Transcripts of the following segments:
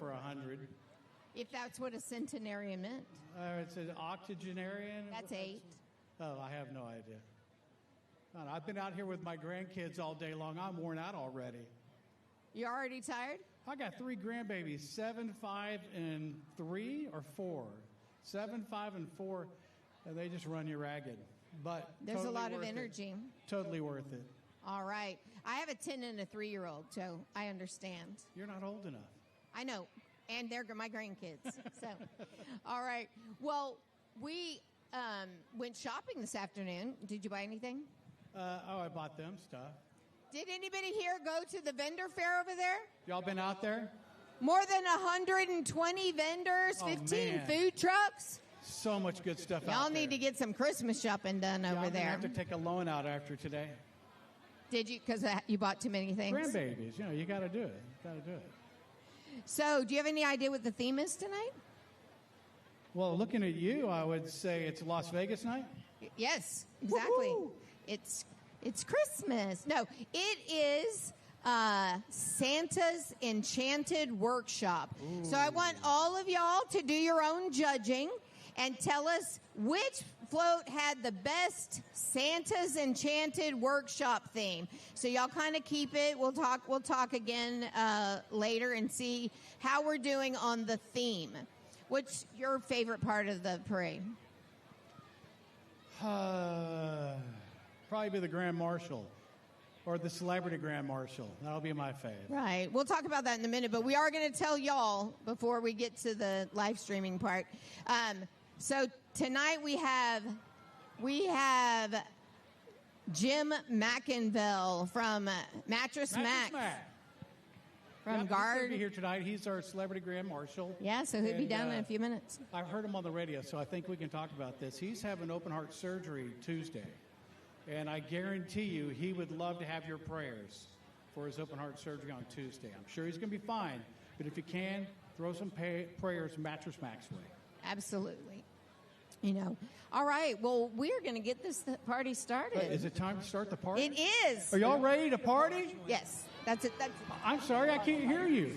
for 100. If that's what a centenarian meant. It's an octogenarian. That's 8. Oh, I have no idea. I've been out here with my grandkids all day long. I'm worn out already. You're already tired? I got 3 grandbabies, 7, 5, and 3 or 4. 7, 5, and 4, and they just run you ragged. But there's totally a lot of worth energy. It. Totally worth it. All right. I have a 10 and a 3-year-old, so I understand. You're not old enough. I know. And they're my grandkids. So, all right. Well, we went shopping this afternoon. Did you buy anything? I bought them stuff. Did anybody here go to the vendor fair over there? Y'all been out there? More than 120 vendors, 15 food trucks. So much good stuff out there. Y'all need to get some Christmas shopping done over there. I have to take a loan out after today. Did you? Because you bought too many things? Grandbabies. You got to do it. You got to do it. So, do you have any idea what the theme is tonight? Well, looking at you, I would say it's Las Vegas night. Yes, exactly. Woo-hoo! It's Christmas. No, it is Santa's Enchanted workshop. Ooh. So I want all of y'all to do your own judging and tell us which float had the best Santa's Enchanted workshop theme. So y'all kind of keep it. We'll talk again later and see how we're doing on the theme. What's your favorite part of the parade? Probably be the Grand Marshal or the Celebrity Grand Marshal. That'll be my fave. Right. We'll talk about that in a minute, but we are going to tell y'all before we get to the live streaming part. So tonight we have Jim McInville from Mattress Mac. From Guard. He'll be here tonight. He's our Celebrity Grand Marshal. Yeah, so he'll be down in a few minutes. I've heard him on the radio, so I think we can talk about this. He's having open heart surgery Tuesday, and I guarantee you he would love to have your prayers for his open heart surgery on Tuesday. I'm sure he's going to be fine, but if you can, throw some prayers Mattress Mac's way. Absolutely. All right. Well, we're going to get this party started. Is it time to start the party? It is. Are y'all ready to party? Yes. That's it. I'm sorry, I can't hear you.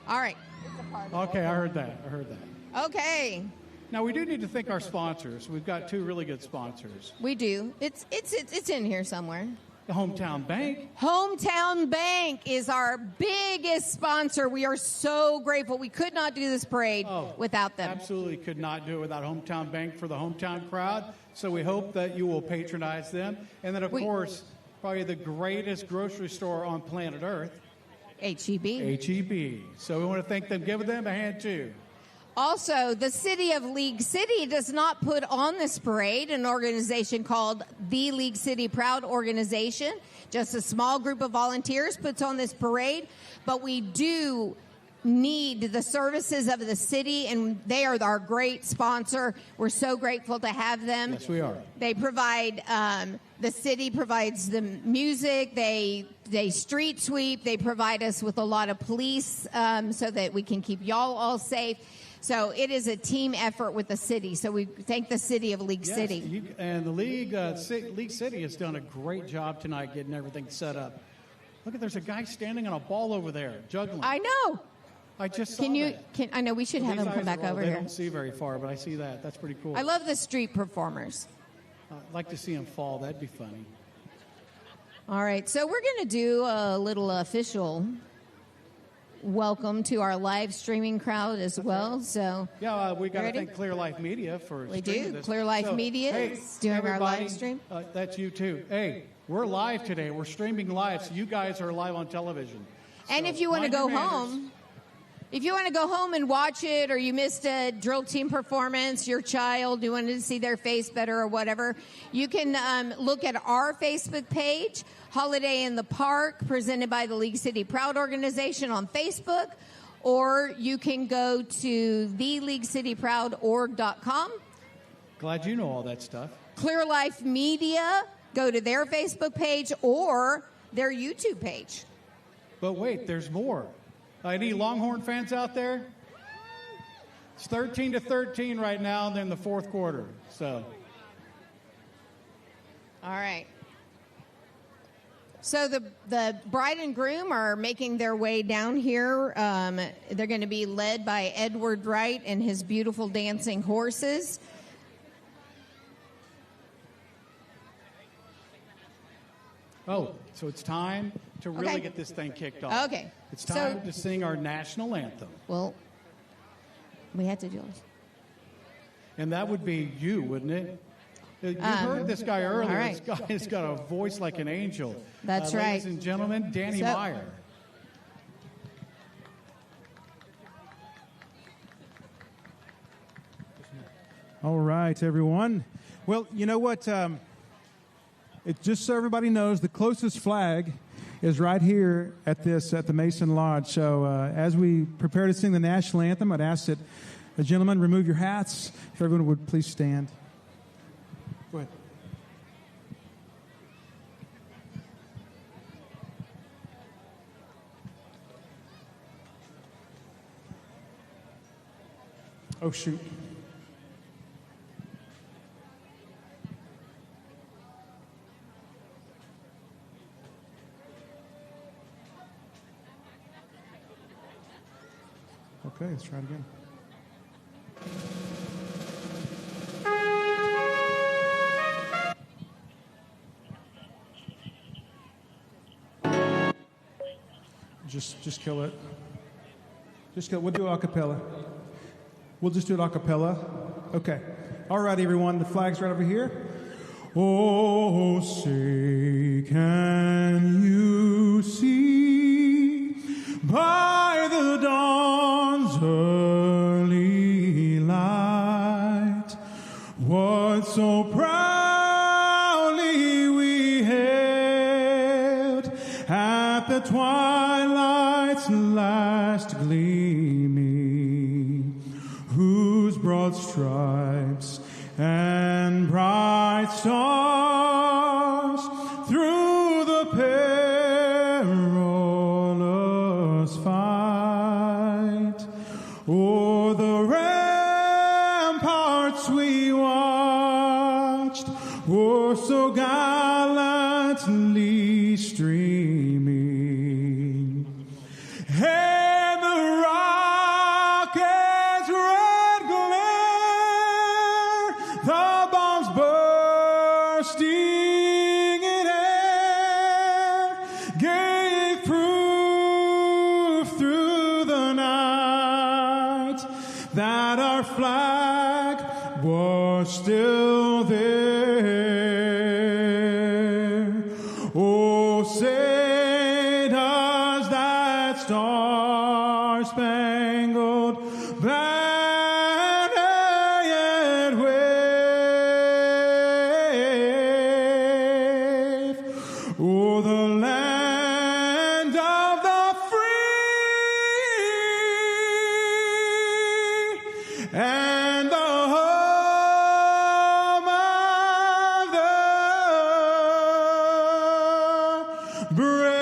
All right. It's a party. Okay, I heard that. Okay. Now, we do need to thank our sponsors. We've got 2 really good sponsors. We do. It's in here somewhere. The Hometown Bank. Hometown Bank is our biggest sponsor. We are so grateful. We could not do this parade without them. Absolutely could not do it without Hometown Bank for the hometown crowd. So we hope that you will patronize them. And then, of course, probably the greatest grocery store on planet Earth. H-E-B. H-E-B. So we want to thank them. Give them a hand, too. Also, the city of League City does not put on this parade an organization called the League City Proud Organization. Just a small group of volunteers puts on this parade, but we do need the services of the city, and they are our great sponsor. We're so grateful to have them. Yes, we are. They provide, the city provides the music, they street sweep, they provide us with a lot of police so that we can keep y'all all safe. So it is a team effort with the city. So we thank the city of League City. And the League City has done a great job tonight getting everything set up. Look, there's a guy standing on a ball over there, juggling. I know. I just saw that. I know we should have him come back over here. here. They don't see very far, but I see that. That's pretty cool. I love the street performers. I'd like to see him fall. That'd be funny. All right. So we're going to do a little official welcome to our live streaming crowd as well. So we got to thank Clear Life Media for streaming this. Clear Life Media is doing our live stream. That's you too. Hey, we're live today. We're streaming live, so you guys are live on television. And if you want to go home, and watch it, or you missed a drill team performance, your child, you wanted to see their face better or whatever, you can look at our Facebook page, Holiday in the Park, presented by the League City Proud Organization on Facebook, or you can go to theleaguecityproud.org.com. Glad you know all that stuff. Clear Life Media, go to their Facebook page or their YouTube page. But wait, there's more. Any Longhorn fans out there? It's 13-13 right now, and then the fourth quarter. So, all right. So the bride and groom are making their way down here. They're going to be led by Edward Wright and his beautiful dancing horses. Oh, so it's time to really get this thing kicked off. Okay. It's time to sing our national anthem. Well, we had to do it. And that would be you, wouldn't it? You heard this guy earlier. Right. This guy has got a voice like an angel. That's right. Ladies and gentlemen, Danny Meyer. All right, everyone. Well, you know what? Just so everybody knows, the closest flag is right here at the Mason Lodge. So as we prepare to sing the national anthem, I'd ask that the gentlemen remove your hats. If everyone would please stand. Go ahead. Oh, shoot. Okay, let's try it again. Just kill it. Just kill it. We'll do a cappella. We'll just do it a cappella. Okay. All right, everyone. The flag's right over here. Oh, say, can you see by the dawn's early light what so proudly we hailed at the twilight's last gleaming, whose broad stripes and bright stars through the perilous fight o'er the ramparts we watched were so gallantly streaming, and the rocket's red glare, the bombs bursting in air, gave proof through the night that our flag was still there. Oh, say does that star-spangled banner yet wave o'er the land of the free and the home of the brave.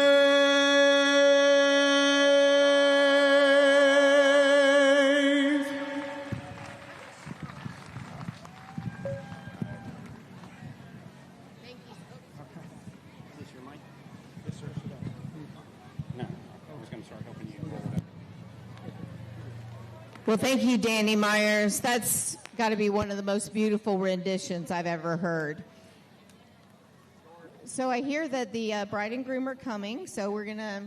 Is this your mic? Yes, sir. No. I was going to start helping you roll it up. Well, thank you, Danny Myers. That's got to be one of the most beautiful renditions I've ever heard. So I hear that the bride and groom are coming, so we're going to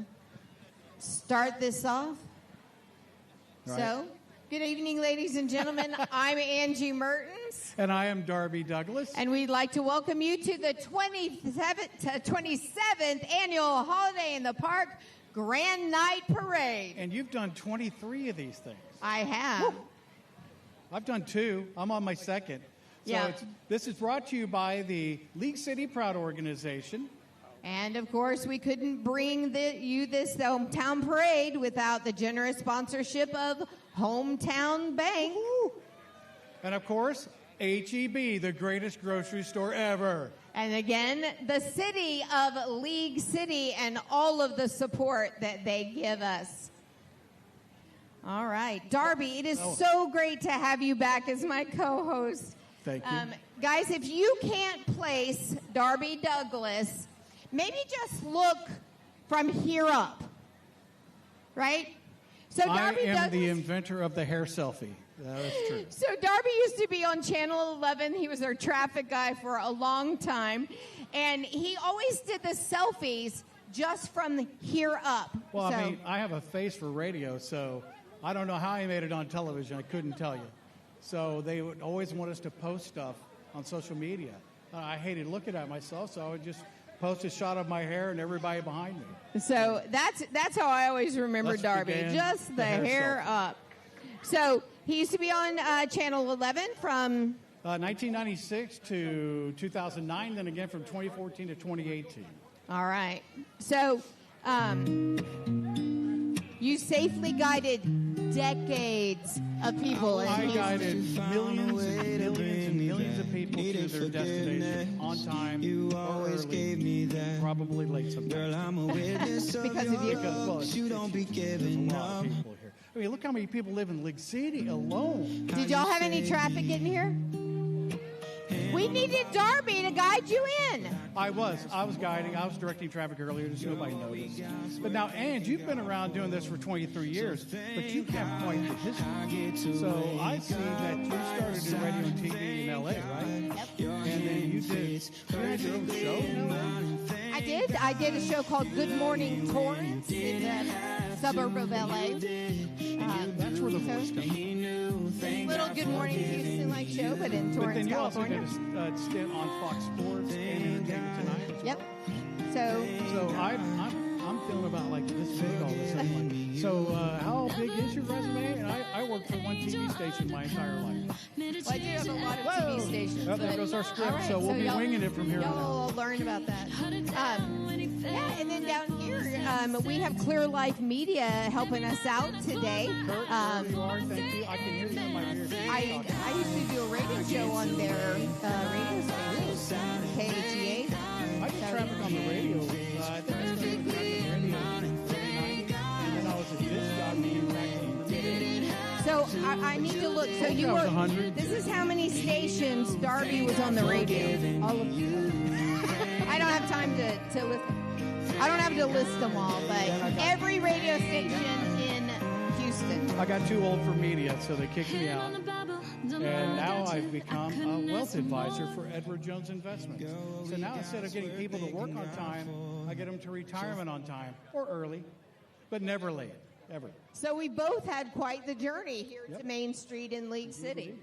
start this off. Right. So, good evening, ladies and gentlemen. I'm Angie Mertens, And I am Darby Douglas. and we'd like to welcome you to the 27th Annual Holiday in the Park Grand Night Parade. And you've done 23 of these things. I have. I've done 2. I'm on my second. So Yeah. this is brought to you by the League City Proud organization. And of course, we couldn't bring you this hometown parade without the generous sponsorship of Hometown Bank. And of course, HEB, the greatest grocery store ever. And again, the city of League City and all of the support that they give us. All right. Darby, it is so great to have you back as my co-host. Thank you. Guys, if you can't place Darby Douglas maybe just look from here up, right? So Darby I am does the this- inventor of the hair selfie. That's true. So Darby used to be on Channel 11. He was our traffic guy for a long time. And he always did the selfies just from here up. Well, So- I mean, I have a face for radio, so I don't know how he made it on television. I couldn't tell you. So they would always want us to post stuff on social media. I hated looking at myself, so I would just post a shot of my hair and everybody behind me. So that's how I always remember Thus Darby, began just the hair hair selfie. up. So he used to be on Channel 11 from 1996 to 2009, then again from 2014 to 2018. All right. So you safely guided decades of people in I Houston. guided millions and millions and millions of people to their destination on time or early, probably late sometimes. Because of you. There's a lot of people here. I mean, look how many people live in League City alone. Did y'all have any traffic in here? We needed Darby to guide you in. I was guiding. I was directing traffic earlier, just nobody noticed. But now, Ange, you've been around doing this for 23 years, but you have quite the history. So I see that you started in radio and TV in L.A., right? Yep. And then you had your own show in L.A.? I did a show called Good Morning Torrance in the suburb of LA. That's where the voice comes from. Little Good Morning Houston-like show, but in But Torrance, then you also California. did a stint on Fox Sports and Entertainment Tonight. as Yep. well. So I'm feeling about like this big all of a sudden. Like, so how big is your resume? And I worked for one TV station my entire life. Well, I do have a lot of Whoa. TV stations. Oh, there but- goes our script, all right, so we'll be y'all- winging it from here on out. Y'all will learn about that. Yeah, and then down here, we have Clear Life Media helping us out today. Kurt, there you are. Thank you. I can hear you in my ears. I used to do a radio show on their radio station, KATA. I did traffic on the radio. I think I started with traffic radio in the 90s, and then I was a disc jockey back in the mid-80s. So I need to look. So you That was were. 100. This is how many stations Darby was on the radio. All of them. I don't have time to list. I don't have to list them all, but every radio station in Houston. I got too old for media, so they kicked me out. And now I've become a wealth advisor for Edward Jones Investments. So now instead of getting people to work on time, I get them to retirement on time or early, but never late, ever. So we both had quite the journey here to Main Street in League City.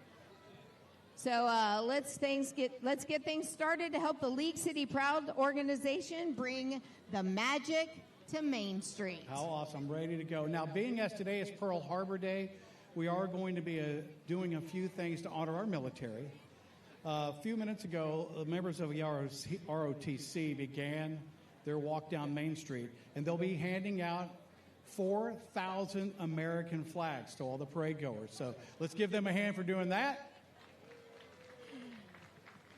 So let's get things started to help the League City Proud organization bring the magic to Main Street. How awesome. I'm ready to go. Now, being as today is Pearl Harbor Day, we are going to be doing a few things to honor our military. A few minutes ago, members of the ROTC began their walk down Main Street, and they'll be handing out 4,000 American flags to all the parade goers. So let's give them a hand for doing that.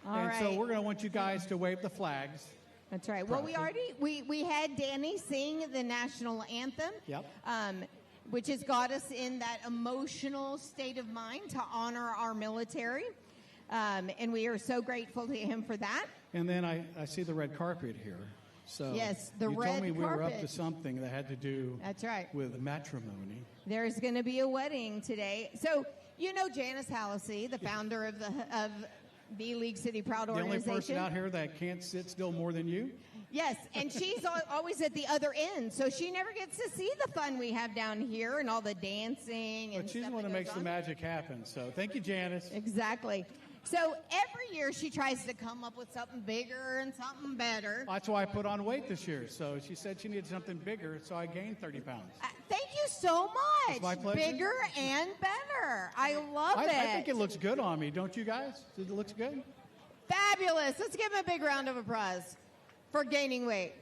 All right. So we're going to want you guys to wave the flags. That's right. Well, we had Danny sing the national anthem. Yep. Which has got us in that emotional state of mind to honor our military. And we are so grateful to him for that. And then I see the red carpet here. So Yes, the you red told me we were up carpet. to something that had to do That's right. with matrimony. There's going to be a wedding today. So, you know Janice Hallisey, the founder of the League City Proud The only organization. person out here that can't sit still more than you? Yes, and she's always at the other end, so she never gets to see the fun we have down here and all the dancing and But she's stuff the one that that makes goes the on. magic happen. So thank you, Janice. Exactly. So every year she tries to come up with something bigger and something better. That's why I put on weight this year. So she said she needed something bigger, so I gained 30 pounds. Thank you so much. It's my pleasure. Bigger and better. I love it. I think it looks good on me, don't you guys? It looks good? Fabulous. Let's give him a big round of applause for gaining weight.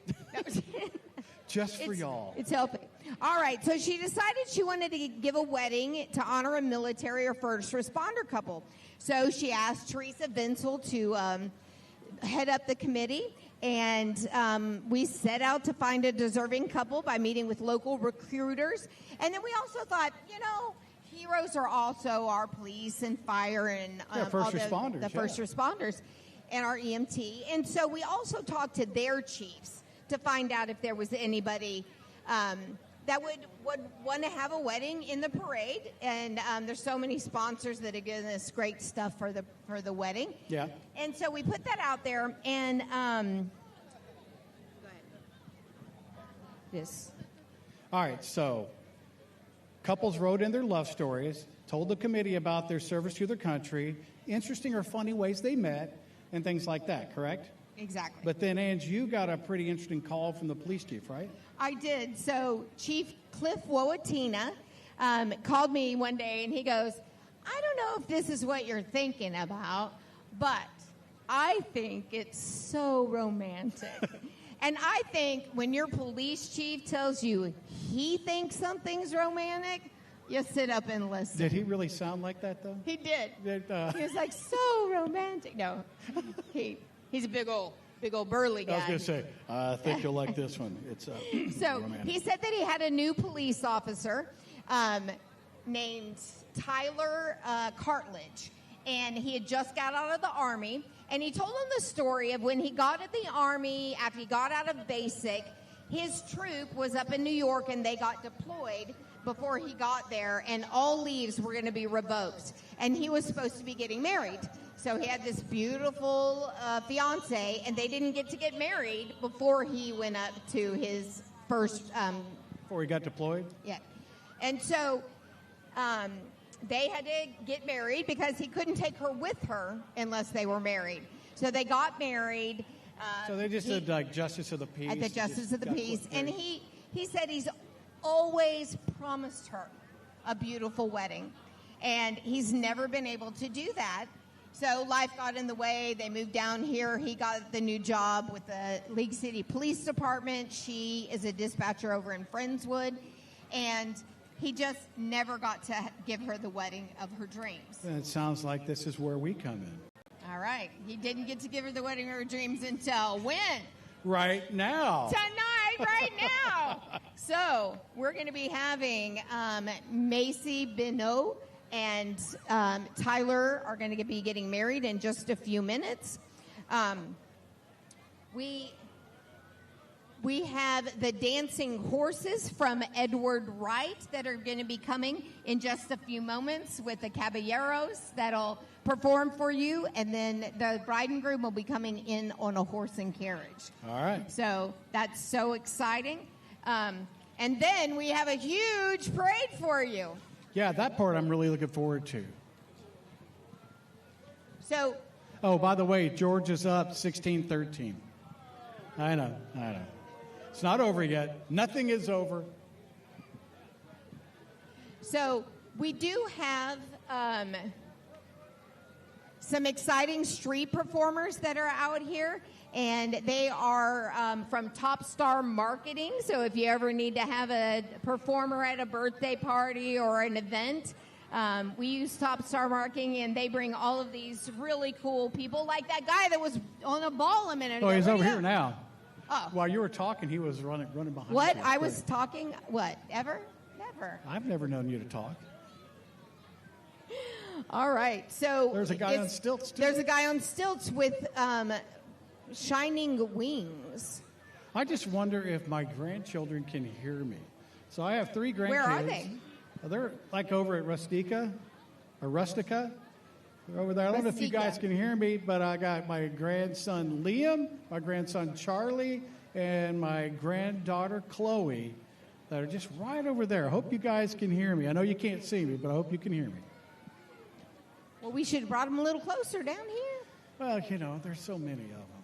Just for y'all. It's helping. All right, so she decided she wanted to give a wedding to honor a military or first responder couple. So she asked Teresa Vinsel to head up the committee, and we set out to find a deserving couple by meeting with local recruiters. And then we also thought, heroes are also our police and fire and Yeah, first all responders, the first responders. and our EMT. And so we also talked to their chiefs to find out if there was anybody that would want to have a wedding in the parade. And there's so many sponsors that are giving us great stuff for the wedding. Yeah. And so we put that out there, and go ahead. Yes. All right, so couples wrote in their love stories, told the committee about their service to their country, interesting or funny ways they met, and things like that, correct? Exactly. But then, Ange, you got a pretty interesting call from the police chief, right? I did. So Chief Cliff Woatina called me one day, and he goes, I don't know if this is what you're thinking about, but I think it's so romantic. And I think when your police chief tells you he thinks something's romantic, you sit up and listen. Did he really sound like that, though? He did. He was like, so romantic. No, he's a big old burly guy. I was going to say, I think you'll like this one. It's so romantic. He said that he had a new police officer named Tyler Cartledge, and he had just got out of the Army. And he told him the story of when he got at the Army, after he got out of basic, his troop was up in New York, and they got deployed before he got there, and all leaves were going to be revoked. And he was supposed to be getting married. So he had this beautiful fiance, and they didn't get to get married before he went up to his first... before he got deployed? Yeah. And so... they had to get married because he couldn't take her with her unless they were married. So they got married. So they just did like Justice of the Peace. At the Justice of the Peace. And he said he's always promised her a beautiful wedding. And he's never been able to do that. So life got in the way. They moved down here. He got the new job with the League City Police Department. She is a dispatcher over in Friendswood. And... he just never got to give her the wedding of her dreams. It sounds like this is where we come in. All right. He didn't get to give her the wedding of her dreams until when? Right now. Tonight, right now. So we're going to be having Macy Benoit and Tyler are going to be getting married in just a few minutes. We have the dancing horses from Edward Wright that are going to be coming in just a few moments with the caballeros that'll perform for you. And then the bride and groom will be coming in on a horse and carriage. All right. So that's so exciting. And then we have a huge parade for you. Yeah, that part I'm really looking forward to. So. Oh, by the way, George is up 16-13. I know. It's not over yet. Nothing is over. So we do have some exciting street performers that are out here, and they are from Top Star Marketing. So if you ever need to have a performer at a birthday party or an event, we use Top Star Marketing, and they bring all of these really cool people, like that guy that was on a ball a minute ago. Oh, he's over here now. Oh. While you were talking, he was running behind What? you. I was talking? What? Ever? Never. I've never known you to talk. All right. So there's a guy on stilts, too. There's a guy on stilts with shining wings. I just wonder if my grandchildren can hear me. So I have 3 grandkids. Where are they? They're like over at Rustica. They're over there. I don't know if you guys can hear me, but I got my grandson Liam, my grandson Charlie, and my granddaughter Chloe that are just right over there. I hope you guys can hear me. I know you can't see me, but I hope you can hear me. Well, we should have brought them a little closer down here. Well, there's so many of them.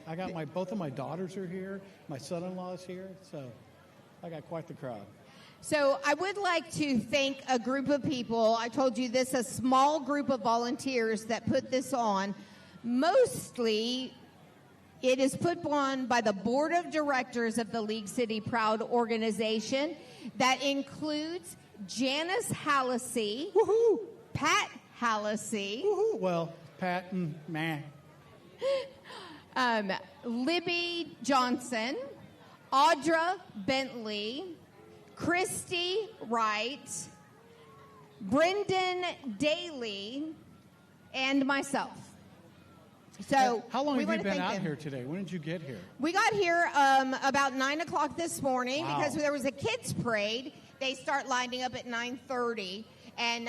I got both of my daughters are here. My son-in-law is here, so I got quite the crowd. So I would like to thank a group of people. I told you this, a small group of volunteers that put this on. Mostly, it is put on by the board of directors of the League City Proud organization. That includes Janice Hallisey, woohoo, Pat Hallisey. Woohoo. Well, Pat, man. Libby Johnson, Audra Bentley, Christy Wright, Brendan Daly, and myself. So how long we have you wanna been thank out them. here today? When did you get here? We got here about 9 o'clock this morning Wow. because there was a kids parade. They start lining up at 9:30, and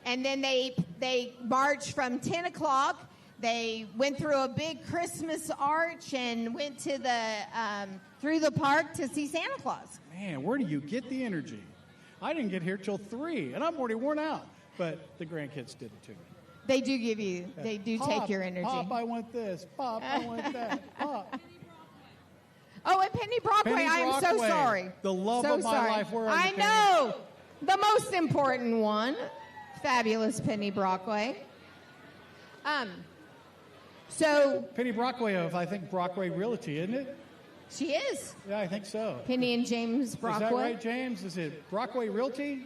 then they march from 10 o'clock. They went through a big Christmas arch and went to through the park to see Santa Claus. Man, where do you get the energy? I didn't get here till 3, and I'm already worn out. But the grandkids did it too. They do give you, they do Pop, take your energy. Pop, I want this. Pop, I want that. Pop. Oh, and Penny Brockway, Penny I am so Brockway, sorry. the love so of my sorry. life. Where are you, I Penny? know. The most important one. Fabulous Penny Brockway. So Penny Brockway of, I think, Brockway Realty, isn't it? she is. Yeah, I think so. Penny and James Brockway. Is that right, James? Is it Brockway Realty?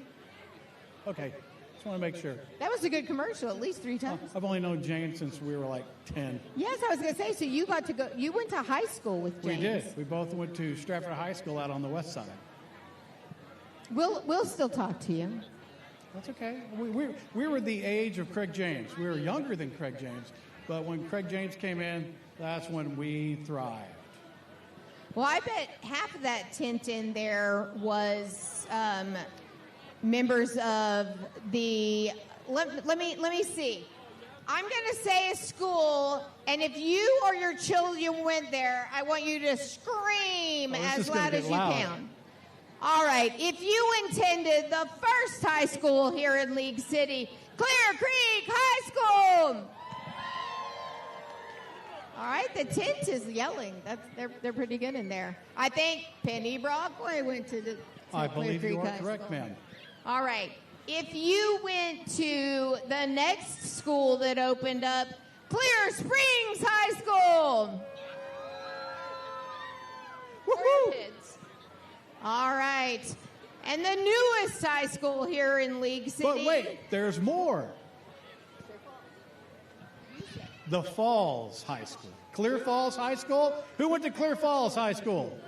Okay, just want to make sure. That was a good commercial, at least 3 times. I've only known James since we were like 10. Yes, I was going to say, so you got to go, you went to high school with James. We did. We both went to Stratford High School out on the west side. We'll still talk to you. That's okay. We were the age of Craig James. We were younger than Craig James. But when Craig James came in, that's when we thrived. Well, I bet half of that tent in there was members of the. Let me see. I'm going to say a school, and if you or your children went there, I want you to scream as loud as you can. All right. If you attended the first high school here in League City, Clear Creek High School. All right, the tent is yelling. They're pretty good in there. I think Penny Brockway went to I Clear believe Creek you are High correct, School. ma'am. All right. If you went to the next school that opened up, Clear Springs High School. Woohoo! All right. And the newest high school here in League City. But wait, there's more. The Falls High School. Clear Falls High School? Who went to Clear Falls High School?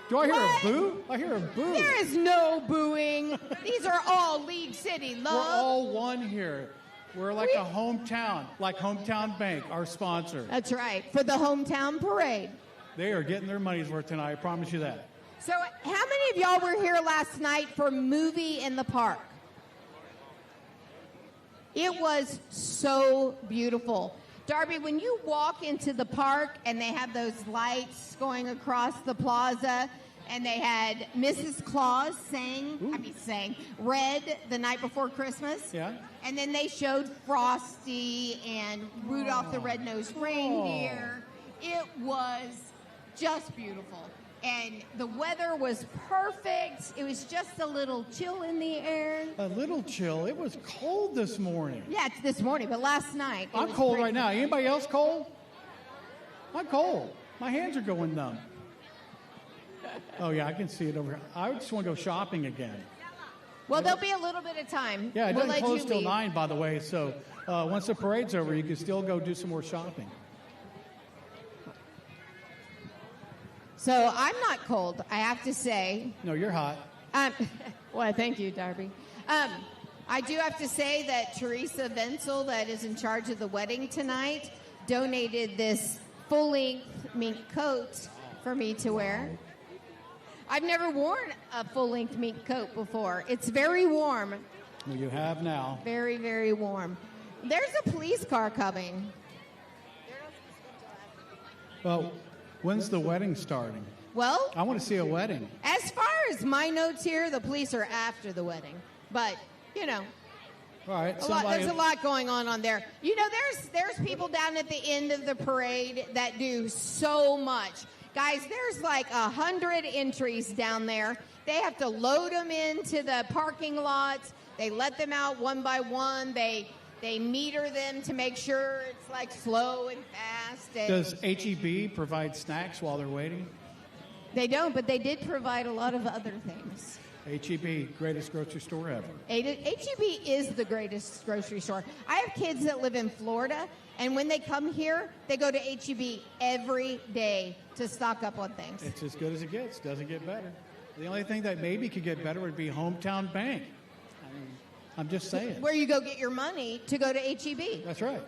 Do I hear What? a boo? I hear a boo. There is no booing. These are all League City love. We're all one here. We're like a hometown, like Hometown Bank, our sponsor. That's right, for the hometown parade. They are getting their money's worth tonight, I promise you that. So how many of y'all were here last night for Movie in the Park? It was so beautiful. Darby, when you walk into the park and they have those lights going across the plaza, and they had Mrs. Claus read the night before Christmas. Yeah. And then they showed Frosty and Rudolph the Red-Nosed Reindeer. It was just beautiful. And the weather was perfect. It was just a little chill in the air. A little chill. It was cold this morning. Yeah, it's this morning, but last night. I'm cold right now. Anybody else cold? I'm cold. My hands are going numb. Oh, yeah, I can see it over here. I just want to go shopping again. Well, there'll be a little bit of time. Yeah, it We'll doesn't let close you till leave. 9, by the way, so once the parade's over, you can still go do some more shopping. So I'm not cold, I have to say. No, you're hot. Well, thank you, Darby. I do have to say that Teresa Venzel, that is in charge of the wedding tonight, donated this full-length mink coat for me to wear. I've never worn a full-length mink coat before. It's very warm. Well, you have now. Very, very warm. There's a police car coming. Well, when's the wedding starting? Well, I want to see a wedding. as far as my notes here, the police are after the wedding. But, you know, All right. there's a lot going on there. You know, there's people down at the end of the parade that do so much. Guys, there's like 100 entries down there. They have to load them into the parking lots. They let them out one by one. They meter them to make sure it's like slow and fast. And Does HEB provide snacks while they're waiting? they don't, but they did provide a lot of other things. HEB, greatest grocery store ever. HEB is the greatest grocery store. I have kids that live in Florida, and when they come here, they go to HEB every day to stock up on things. It's as good as it gets. Doesn't get better. The only thing that maybe could get better would be Hometown Bank. I mean, I'm just saying. Where you go get your money to go to HEB. That's right.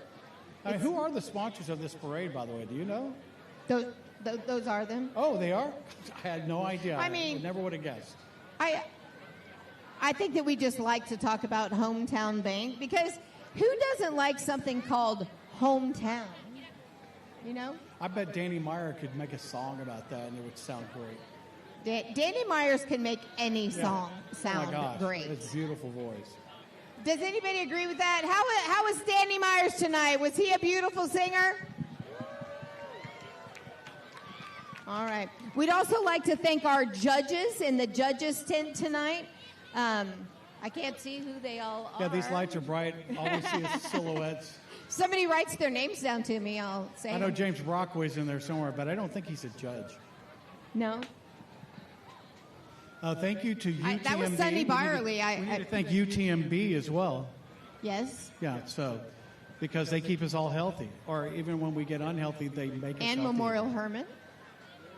Who are the sponsors of this parade, by the way? Do you know? Those are them. Oh, they are? I had no idea. I mean, I never would have guessed. I think that we just like to talk about Hometown Bank because who doesn't like something called hometown? You know? I bet Danny Meyer could make a song about that and it would sound great. Danny Myers can make any song sound oh my gosh, great. It's a beautiful voice. Does anybody agree with that? How was Danny Myers tonight? Was he a beautiful singer? All right. We'd also like to thank our judges in the judges tent tonight. I can't see who they all are. Yeah, these lights are bright. All we see is silhouettes. Somebody writes their names down to me, I'll say. I know James Brockway's in there somewhere, but I don't think he's a judge. No? Thank you to UTMB. That was Sonny Byerly. We need to thank UTMB as well. Yes? Yeah, so because they keep us all healthy. Or even when we get unhealthy, they make us healthy. And Memorial Hermann.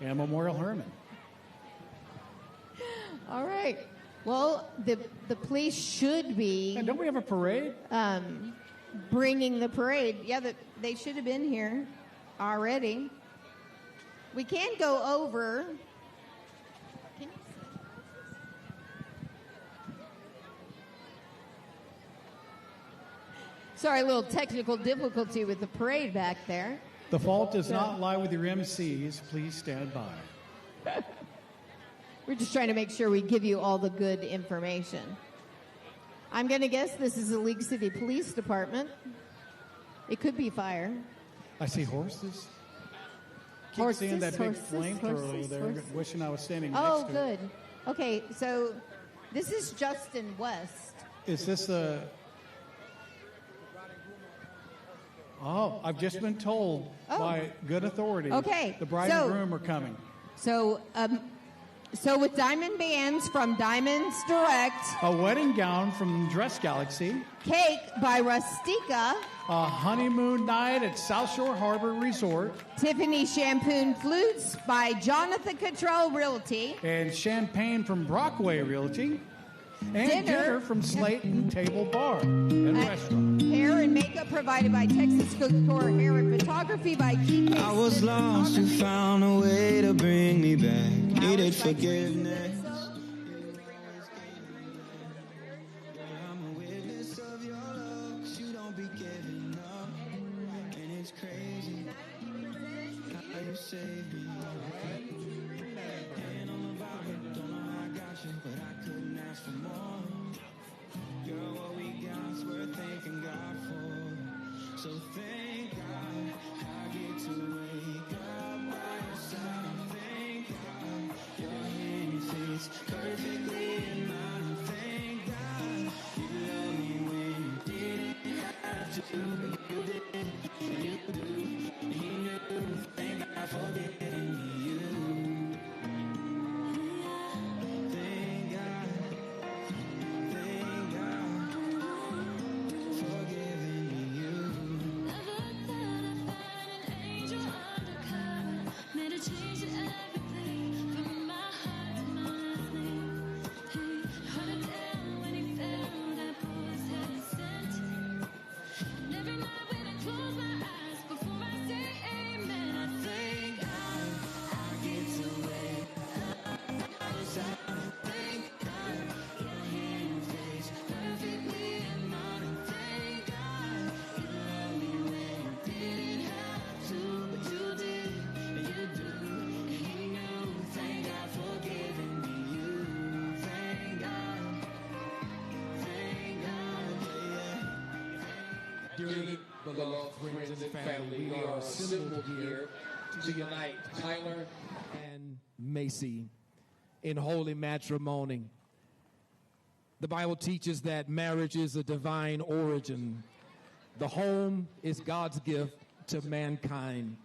And Memorial Hermann. All right. Well, the police should be... And don't we have a parade? Bringing the parade. Yeah, they should have been here already. We can go over... Can you see? Sorry, a little technical difficulty with the parade back there. The fault does not lie with your MCs. Please stand by. We're just trying to make sure we give you all the good information. I'm going to guess this is the League City Police Department. It could be fire. I see horses. Keep seeing that big flamethrower over there, wishing I was standing next to it. Oh, good. Okay, so this is Justin West. Is this a... Oh, I've just been told by good authority. Okay, the bride and groom are coming. So with diamond bands from Diamonds Direct. A wedding gown from Dress Galaxy. Cake by Rustica. A honeymoon night at South Shore Harbor Resort. Tiffany Shampoo Flutes by Jonathan Cottrell Realty. And champagne from Brockway Realty. And dinner from Slayton Table Bar and Restaurant. Hair and makeup provided by Texas Couture Hair and Photography by Keith. I was lost, you found a way to bring me back. Needed forgiveness. I'm a witness of your love, 'cause you don't be giving up. And it's crazy how you saved me. And I'm about it, don't know how I got you, but I couldn't ask for more. Girl, what we got's worth thanking God for. So thank God I get to wake up by your side. Thank God your hand fits perfectly in mine. Thank God you love me when you didn't have to, but you did, and you do, and you knew. Thank God for giving me you. Thank God for giving me you. Dearly beloved friends and family, we are assembled here to unite Tyler and Macy in holy matrimony. The Bible teaches that marriage is a divine origin. The home is God's gift to mankind.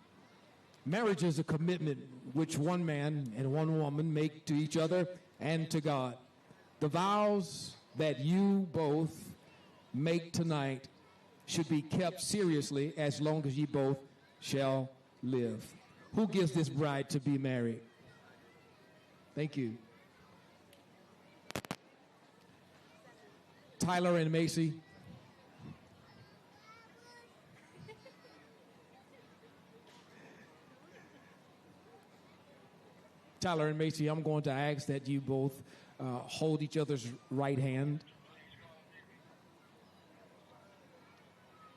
Marriage is a commitment which one man and one woman make to each other and to God. The vows that you both make tonight should be kept seriously as long as ye both shall live. Who gives this bride to be married? Thank you. Tyler and Macy. Tyler and Macy, I'm going to ask that you both hold each other's right hand.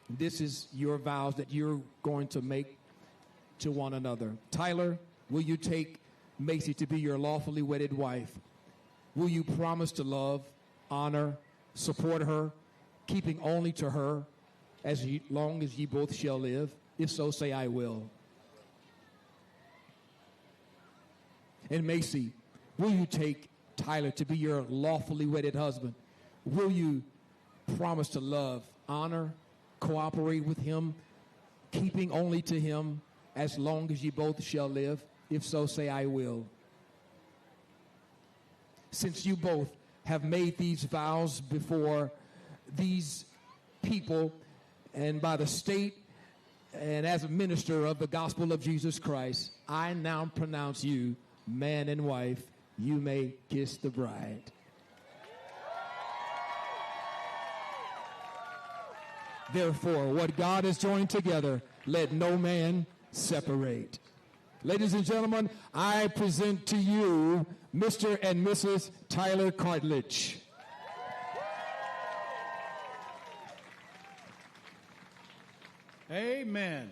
This is your vows that you're going to make to one another. Tyler, will you take Macy to be your lawfully wedded wife? Will you promise to love, honor, support her, keeping only to her as long as ye both shall live? If so, say, I will. And Macy, will you take Tyler to be your lawfully wedded husband? Will you promise to love, honor, cooperate with him, keeping only to him as long as ye both shall live? If so, say, I will. Since you both have made these vows before these people and by the state and as a minister of the gospel of Jesus Christ, I now pronounce you man and wife. You may kiss the bride. Therefore, what God has joined together, let no man separate. Ladies and gentlemen, I present to you Mr. and Mrs. Tyler Cartledge. Amen.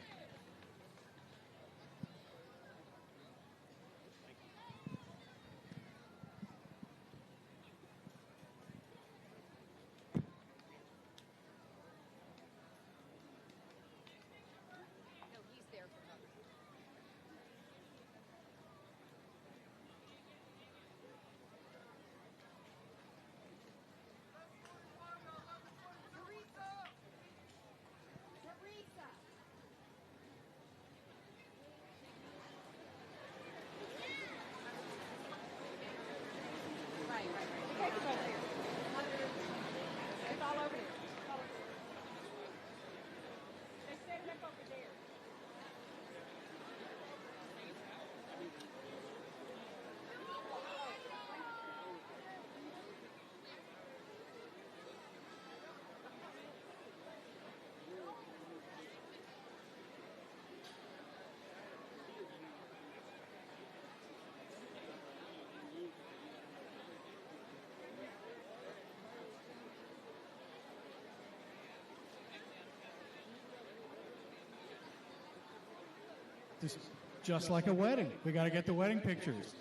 Just like a wedding. We got to get the wedding pictures.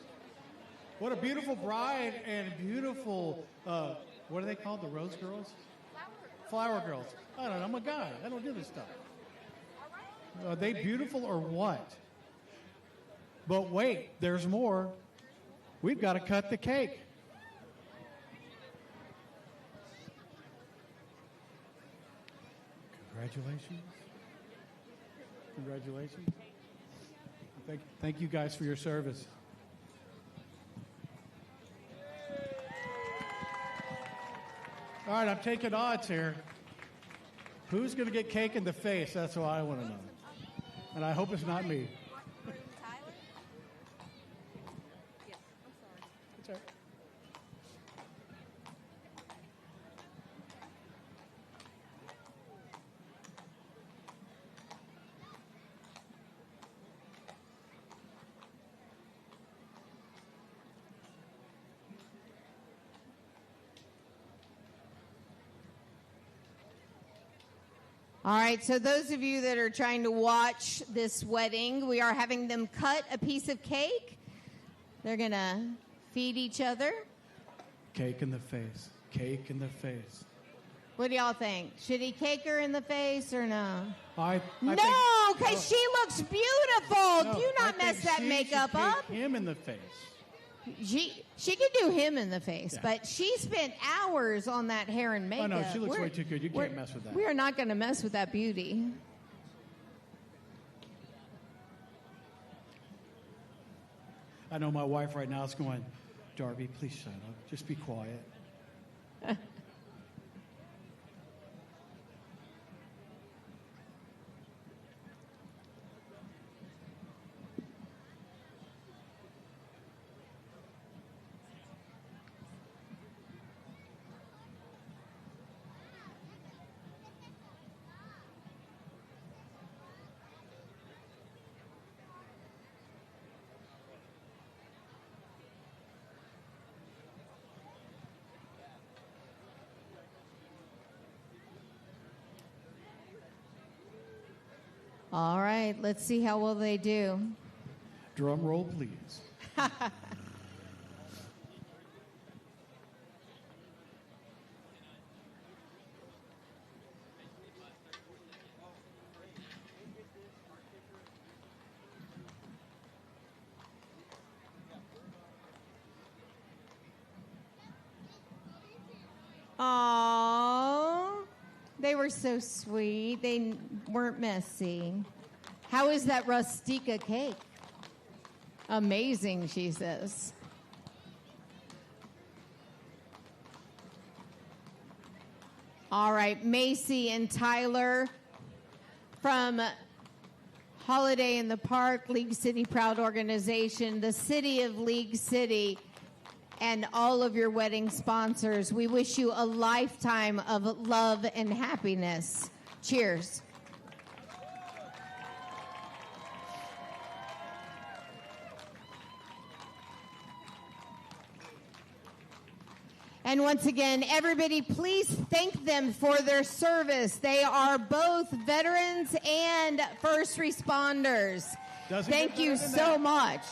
What a beautiful bride and beautiful, what are they called? The Rose Girls? Flower Girls. I don't know. I'm a guy. I don't do this stuff. Are they beautiful or what? But wait, there's more. We've got to cut the cake. Congratulations. Congratulations. Thank you guys for your service. All right, I'm taking odds here. Who's going to get cake in the face? That's what I want to know. And I hope it's not me. It's all right. All right, so those of you that are trying to watch this wedding, we are having them cut a piece of cake. They're going to feed each other. Cake in the face. Cake in the face. What do y'all think? Should he cake her in the face or no? No, because she looks beautiful. No, Do not mess that makeup up. Him in the face. She could do him in the face, but she spent hours on that hair and makeup. Oh, no, she looks way too good. You can't mess with that. We are not going to mess with that beauty. I know my wife right now is going, Darby, please shut up. Just be quiet. All right, let's see how well they do. Drum roll, please. Aww, they were so sweet. They weren't messy. How is that rustica cake? Amazing, she says. All right, Macy and Tyler from Holiday in the Park, League City Proud Organization, the City of League City, and all of your wedding sponsors. We wish you a lifetime of love and happiness. Cheers. And once again, everybody, please thank them for their service. They are both veterans and first responders. Thank you so much.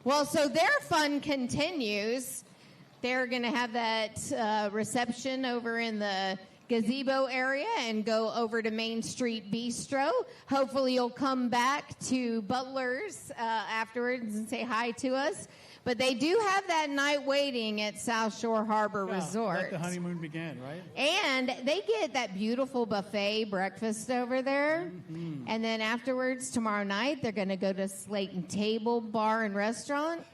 Well, so their fun continues. They're going to have that reception over in the gazebo area and go over to Main Street Bistro. Hopefully you'll come back to Butler's afterwards and say hi to us. But they do have that night waiting at South Shore Harbor Resort. Let the honeymoon begin, right? And they get that beautiful buffet breakfast over there. Mm-hmm. And then afterwards, tomorrow night, they're going to go to Slayton Table Bar and Restaurant.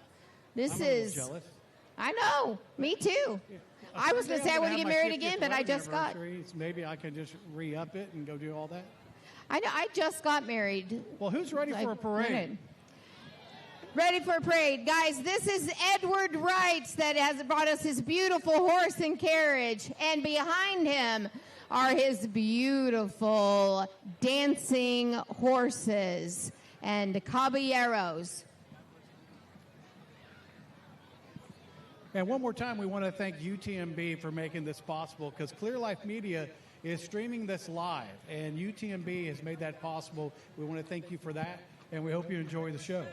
I'm a little jealous. I know. Me too. Yeah. I was going to say I want to get married again, but I just got. Maybe I can just re-up it and go do all that. I know. I just got married. Well, who's ready for a parade? Ready for a parade. Guys, this is Edward Wright that has brought us his beautiful horse and carriage. And behind him are his beautiful dancing horses and caballeros. And one more time, we want to thank UTMB for making this possible, because Clear Life Media is streaming this live, and UTMB has made that possible. We want to thank you for that, and we hope you enjoy the show.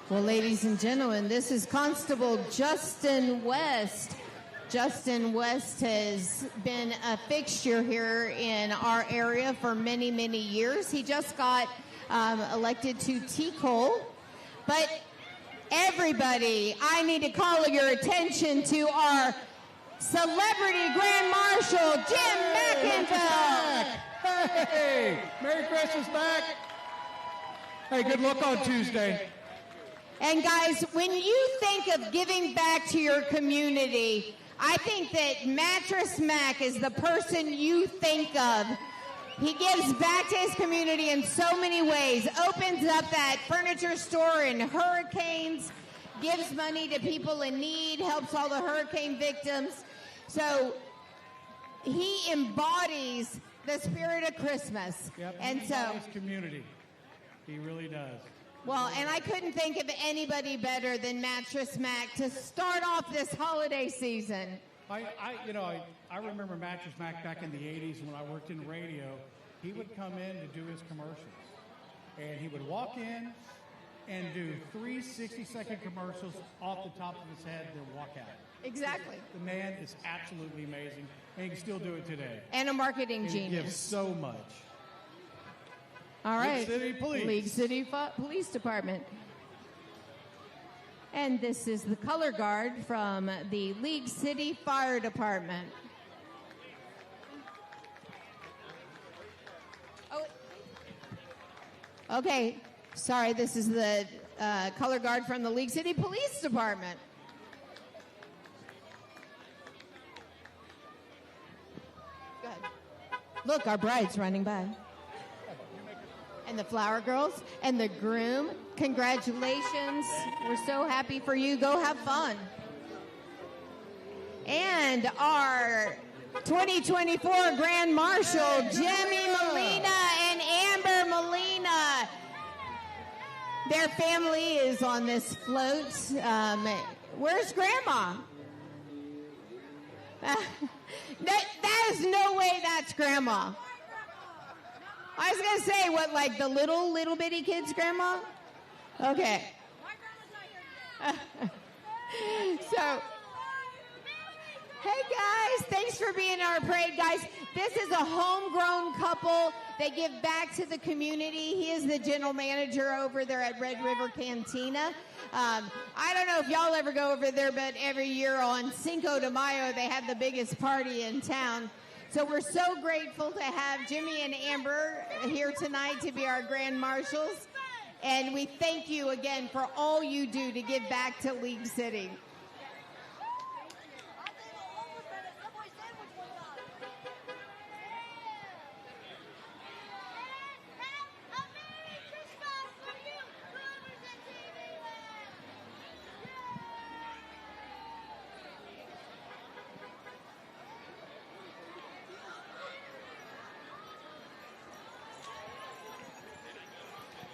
Well, ladies and gentlemen, this is Constable Justin West. Justin West has been a fixture here in our area for many, many years. He just got elected to T-Cole. But everybody, I need to call your attention to our celebrity Grand Marshal, Jim McIntyre. Hey, Merry Christmas back. Hey, good luck on Tuesday. And guys, when you think of giving back to your community, I think that Mattress Mac is the person you think of. He gives back to his community in so many ways, opens up that furniture store in hurricanes, gives money to people in need, helps all the hurricane victims. So he embodies the spirit of Christmas. Yep, and he so embodies community. He really does. Well, and I couldn't think of anybody better than Mattress Mac to start off this holiday season. I remember Mattress Mac back in the 80s when I worked in radio. He would come in to do his commercials. And he would walk in and do 3 60-second commercials off the top of his head, then walk out. Exactly. The man is absolutely amazing, and he can still do it today. And a marketing And genius. He gives so much. All right. League City Police. League City Police Department. And this is the color guard from the League City Fire Department. Oh, okay. Sorry, this is the color guard from the League City Police Department. Go ahead. Look, our bride's running by. And the flower girls and the groom. Congratulations. We're so happy for you. Go have fun. And our 2024 Grand Marshal, Jimmy Molina and Amber Molina. Their family is on this float. Where's Grandma? That is no way that's Grandma. I was going to say, what, like the little bitty kids' grandma? Okay. So, hey guys, thanks for being in our parade, guys. This is a homegrown couple. They give back to the community. He is the general manager over there at Red River Cantina. I don't know if y'all ever go over there, but every year on Cinco de Mayo, they have the biggest party in town. So we're so grateful to have Jimmy and Amber here tonight to be our Grand Marshals. And we thank you again for all you do to give back to League City.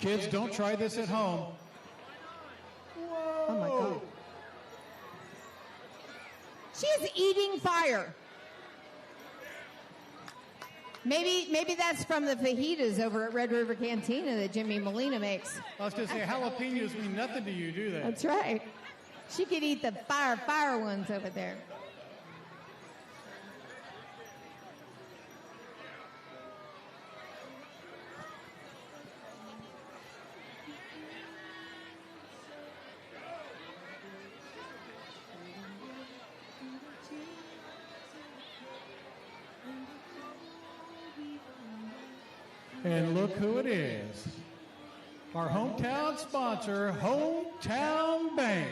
Kids, don't try this at home. Oh my God. She's eating fire. Maybe that's from the fajitas over at Red River Cantina that Jimmy Molina makes. I was going to say, jalapenos mean nothing to you, do they? That's right. She could eat the fire ones over there. And look who it is. Our hometown sponsor, Hometown Bank.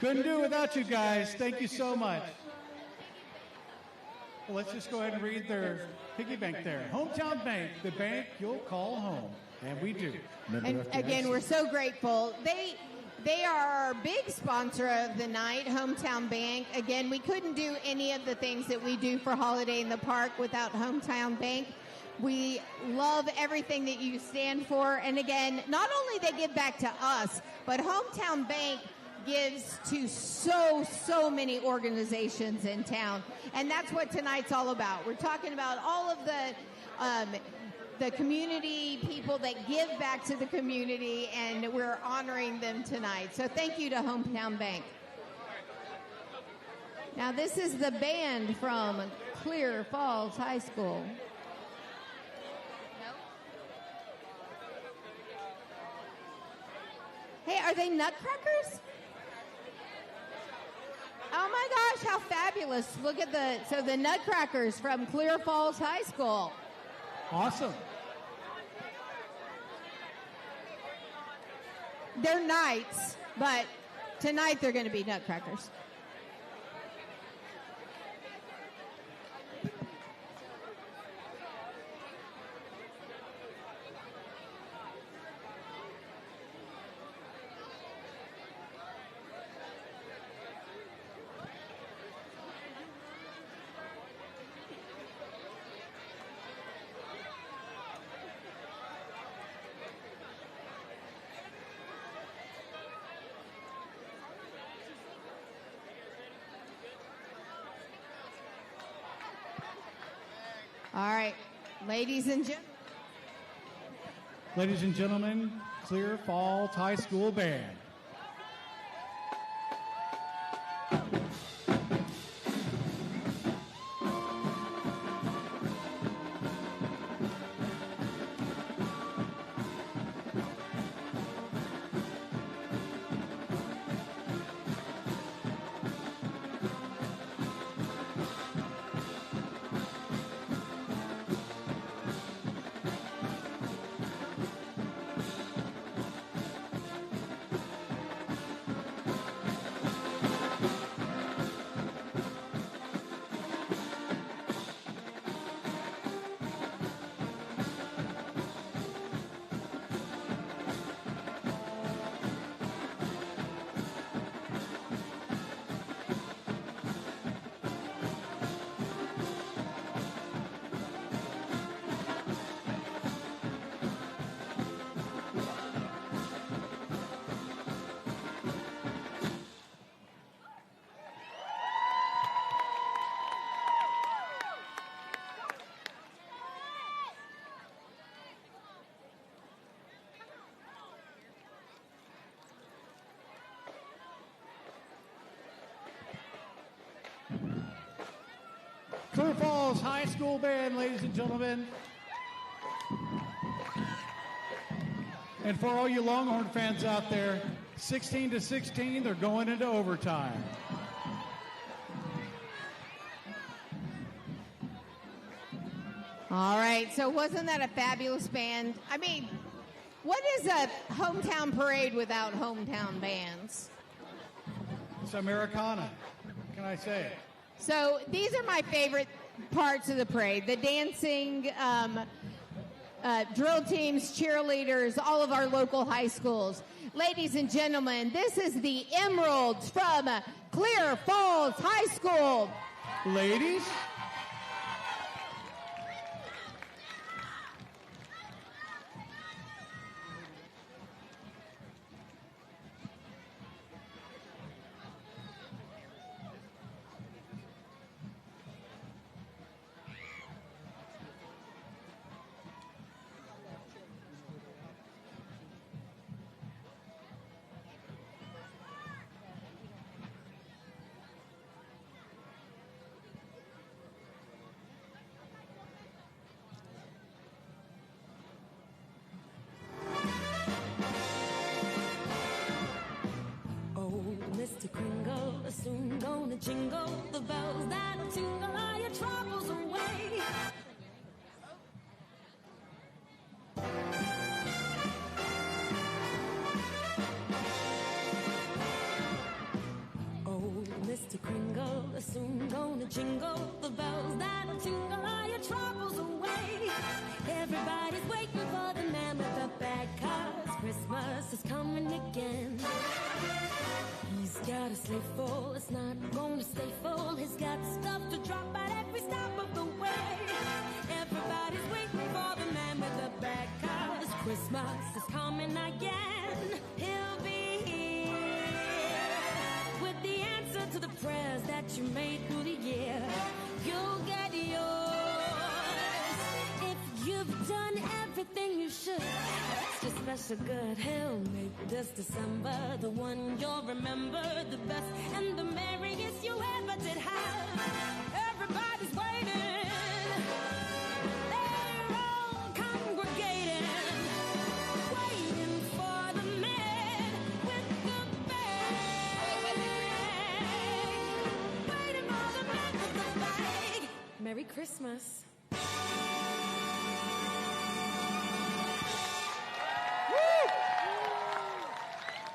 Couldn't do it without you guys. Thank you so much. Well, let's just go ahead and read their piggy bank there. Hometown Bank, the bank you'll call home. And we do. And again, we're so grateful. They are our big sponsor of the night, Hometown Bank. Again, we couldn't do any of the things that we do for Holiday in the Park without Hometown Bank. We love everything that you stand for. And again, not only they give back to us, but Hometown Bank gives to so many organizations in town. And that's what tonight's all about. We're talking about all of the community people that give back to the community, and we're honoring them tonight. So thank you to Hometown Bank. Now this is the band from Clear Falls High School. Hey, are they nutcrackers? Oh my gosh, how fabulous. Look at the nutcrackers from Clear Falls High School. Awesome. They're knights, but tonight they're going to be nutcrackers. All right, ladies and gentlemen. Ladies and gentlemen, Clear Falls High School Band. Clear Falls High School Band, ladies and gentlemen. And for all you Longhorn fans out there, 16-16, they're going into overtime. All right, so wasn't that a fabulous band? I mean, what is a hometown parade without hometown bands? It's Americana, what can I say? So these are my favorite parts of the parade: the dancing, drill teams, cheerleaders, all of our local high schools. Ladies and gentlemen, this is the Emeralds from Clear Falls High School. Ladies? Mr. Kringle is soon gonna jingle the bells that'll tingle all your troubles away. Oh, Mr. Kringle is soon gonna jingle the bells that'll tingle all your troubles away. Everybody's waiting for the man with the bag, 'cause Christmas is coming again. He's got a sleigh full, it's not gonna stay full. He's got stuff to drop at every stop of the way. Everybody's waiting for the man with the bag, 'cause Christmas is coming again. He'll be here with the answer to the prayers that you made through the year. You'll get yours if you've done everything you should. Extra special good, he'll make this December the one you'll remember the best and the merriest you ever did have. Everybody's waiting, they're all congregating, waiting for the man with the bag, waiting for the man with the bag. Merry Christmas.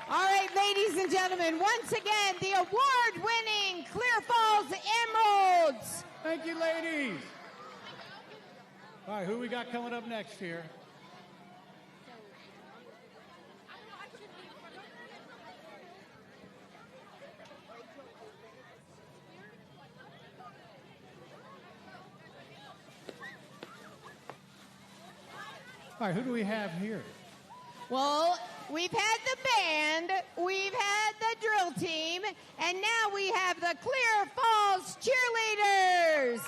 All right, ladies and gentlemen, once again, the award-winning Clear Falls Emeralds. Thank you, ladies. All right, who we got coming up next here? All right, who do we have here? Well, we've had the band, we've had the drill team, and now we have the Clear Falls cheerleaders.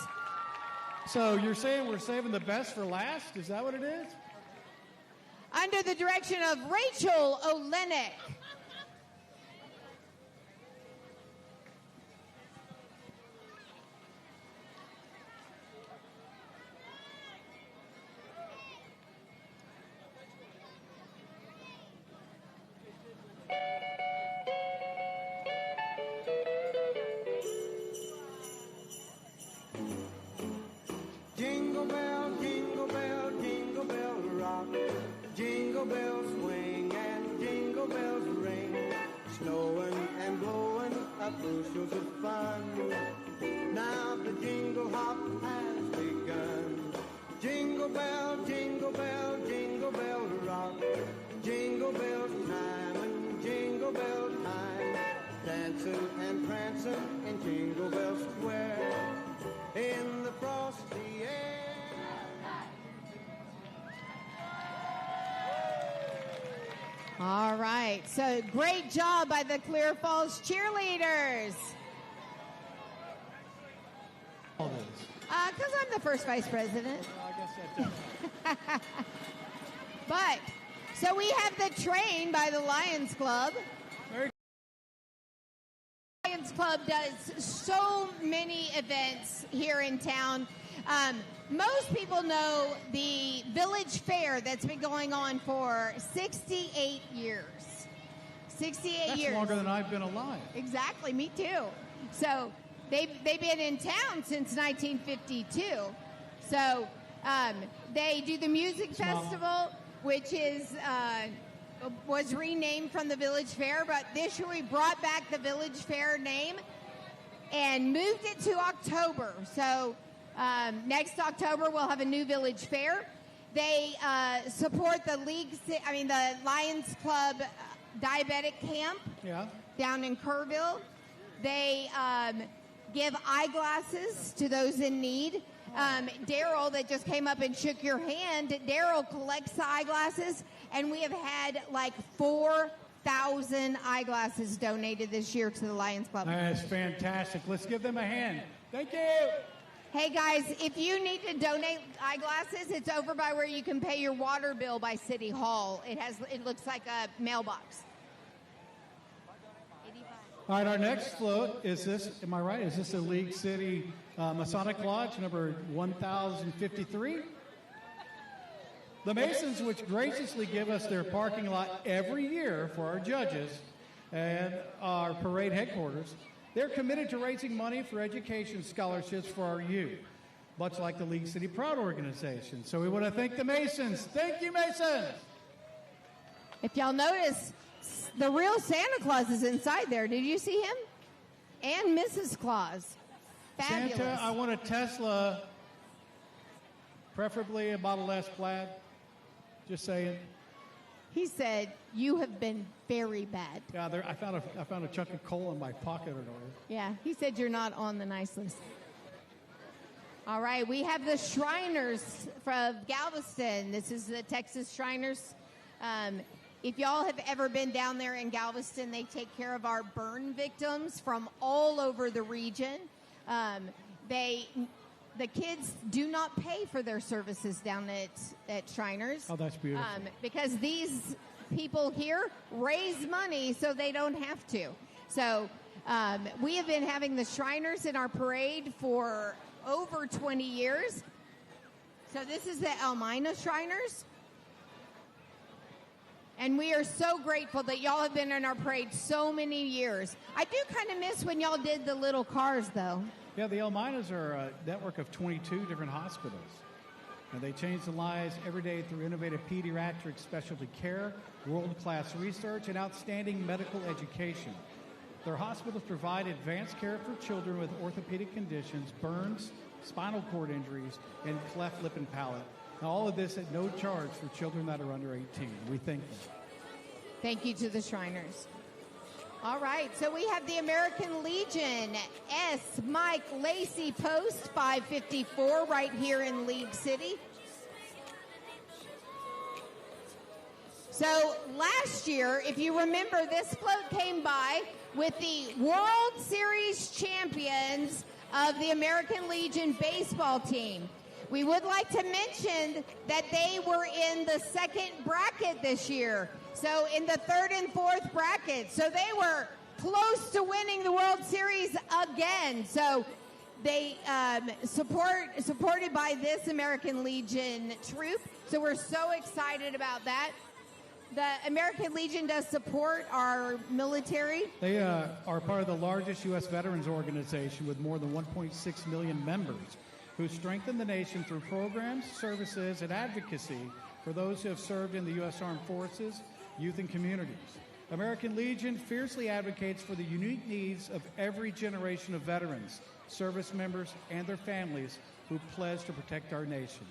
So you're saying we're saving the best for last? Is that what it is? Under the direction of Rachel Olenek. Jingle bell, jingle bell, jingle bell rock. Jingle bells swing and jingle bells ring. Snowing and blowing up bushels of fun. Now the jingle hop has begun. Jingle bell, jingle bell, jingle bell rock. Jingle bells time and jingle bell time. Dancing and prancing in Jingle Bell Square. In the frosty air. All right. So great job by the Clear Falls cheerleaders. All this. Because I'm the first vice president. Well, I guess that does. But, so we have the train by the Lions Club. Very Lions Club does so many events here in town. Most people know the Village Fair that's been going on for 68 years. 68 That's years. longer than I've been alive. Exactly, me too. So they've been in town since 1952. So they do the music festival, which is was renamed from the Village Fair, but this year we brought back the Village Fair name and moved it to October. So next October we'll have a new Village Fair. They support the the Lions Club diabetic camp down in Kerrville. They give eyeglasses to those in need. Daryl, that just came up and shook your hand, Daryl collects the eyeglasses, and we have had like 4,000 eyeglasses donated this year to the Lions Club. That's fantastic. Let's give them a hand. Thank you. Hey guys, if you need to donate eyeglasses, it's over by where you can pay your water bill by City Hall. It looks like a mailbox. All right, our next float is this, am I right? Is this the League City Masonic Lodge, number 1053? The Masons, which graciously give us their parking lot every year for our judges and our parade headquarters, they're committed to raising money for education scholarships for our youth, much like the League City Proud organization. So we want to thank the Masons. Thank you, Masons! If y'all notice, the real Santa Claus is inside there. Did you see him? And Mrs. Claus. Fabulous. Santa, I want a Tesla, preferably a Model S Plaid. Just saying. He said, you have been very bad. Yeah, I found a chunk of coal in my pocket. Yeah, he said you're not on the nice list. All right, we have the Shriners from Galveston. This is the Texas Shriners. If y'all have ever been down there in Galveston, they take care of our burn victims from all over the region. The kids do not pay for their services down at Shriners. Oh, that's beautiful. Because these people here raise money so they don't have to. So we have been having the Shriners in our parade for over 20 years. So this is the Elmina Shriners. And we are so grateful that y'all have been in our parade so many years. I do kind of miss when y'all did the little cars, though. Yeah, the Elminas are a network of 22 different hospitals. And they change the lives every day through innovative pediatric specialty care, world-class research, and outstanding medical education. Their hospitals provide advanced care for children with orthopedic conditions, burns, spinal cord injuries, and cleft lip and palate. Now, all of this at no charge for children that are under 18. We thank them. Thank you to the Shriners. All right, so we have the American Legion, S. Mike Lacey Post, 554, right here in League City. So last year, if you remember, this float came by with the World Series champions of the American Legion baseball team. We would like to mention that they were in the second bracket this year, so in the third and fourth bracket. So they were close to winning the World Series again. So they supported by this American Legion troop. So we're so excited about that. The American Legion does support our military. They are part of the largest U.S. veterans organization with more than 1.6 million members who strengthen the nation through programs, services, and advocacy for those who have served in the U.S. Armed Forces, youth, and communities. American Legion fiercely advocates for the unique needs of every generation of veterans, service members, and their families who pledge to protect our nation.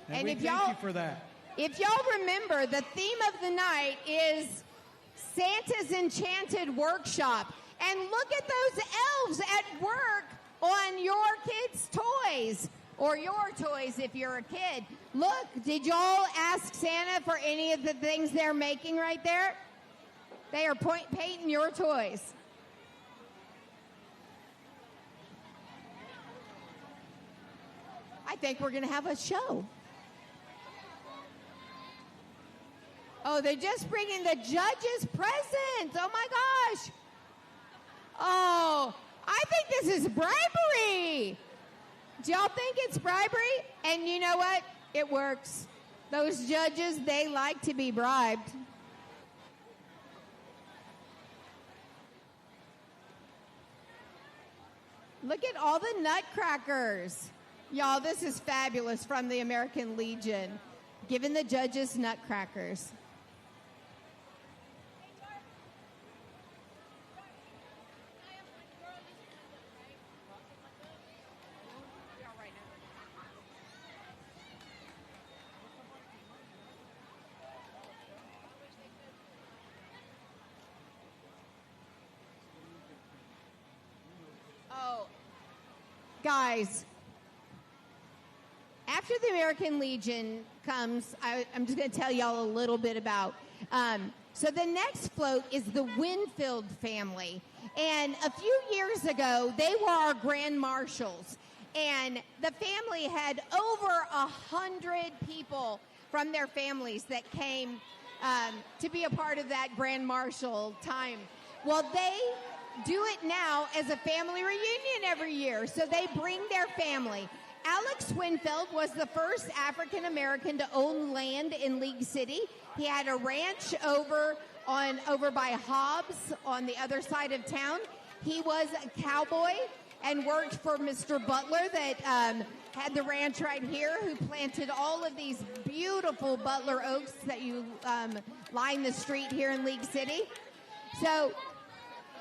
And we thank you for that. If y'all remember, the theme of the night is Santa's Enchanted Workshop. And look at those elves at work on your kids' toys, or your toys if you're a kid. Look, did y'all ask Santa for any of the things they're making right there? They are painting your toys. I think we're going to have a show. Oh, they're just bringing the judges presents. Oh, my gosh. Oh, I think this is bribery. Do y'all think it's bribery? And you know what? It works. Those judges, they like to be bribed. Look at all the nutcrackers. Y'all, this is fabulous from the American Legion. Giving the judges nutcrackers. Guys, after the American Legion comes, I'm just going to tell y'all a little bit about. So the next float is the Winfield family. And a few years ago, they were our grand marshals. And the family had over 100 people from their families that came to be a part of that grand marshal time. Well, they do it now as a family reunion every year. So they bring their family. Alex Winfield was the first African American to own land in League City. He had a ranch over by Hobbs on the other side of town. He was a cowboy and worked for Mr. Butler that had the ranch right here, who planted all of these beautiful Butler oaks that you line the street here in League City. So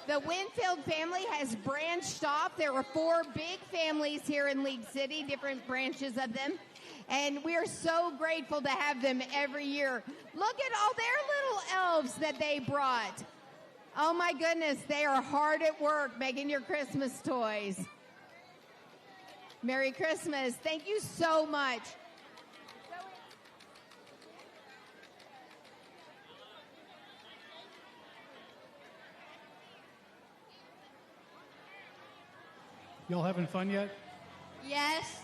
the Winfield family has branched off. There were 4 big families here in League City, different branches of them. And we are so grateful to have them every year. Look at all their little elves that they brought. Oh my goodness, they are hard at work making your Christmas toys. Merry Christmas. Thank you so much. Y'all having fun yet? Yes.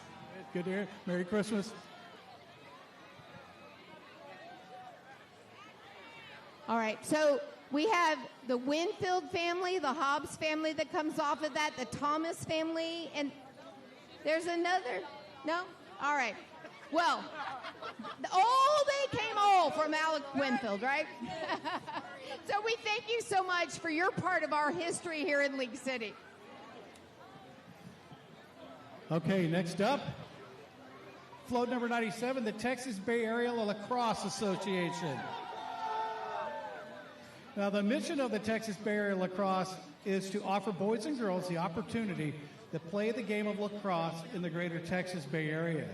Good to hear. Merry Christmas. All right, so we have the Winfield family, the Hobbs family that comes off of that, the Thomas family, and there's another. No? All right. Well, they came all from Alec Winfield, right? So we thank you so much for your part of our history here in League City. Okay, next up, float number 97, the Texas Bay Area Lacrosse Association. Now, the mission of the Texas Bay Area Lacrosse is to offer boys and girls the opportunity to play the game of lacrosse in the greater Texas Bay Area.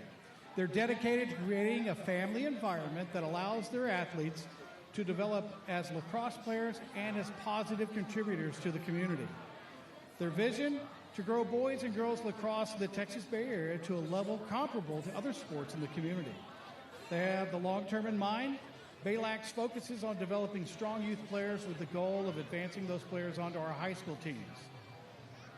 They're dedicated to creating a family environment that allows their athletes to develop as lacrosse players and as positive contributors to the community. Their vision, to grow boys and girls lacrosse in the Texas Bay Area to a level comparable to other sports in the community. They have the long term in mind. Baylax focuses on developing strong youth players with the goal of advancing those players onto our high school teams.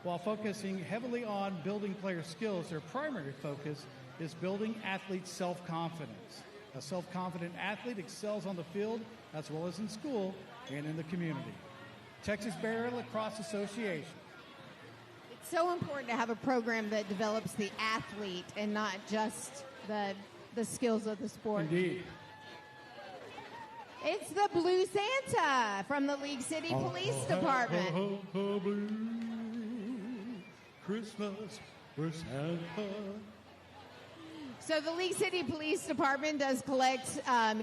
While focusing heavily on building player skills, their primary focus is building athletes' self-confidence. A self-confident athlete excels on the field as well as in school and in the community. Texas Bear Lacrosse Association. It's so important to have a program that develops the athlete and not just the skills of the sport. Indeed. It's the Blue Santa from the League City Police Department. Blue Christmas for Santa. So the League City Police Department does collect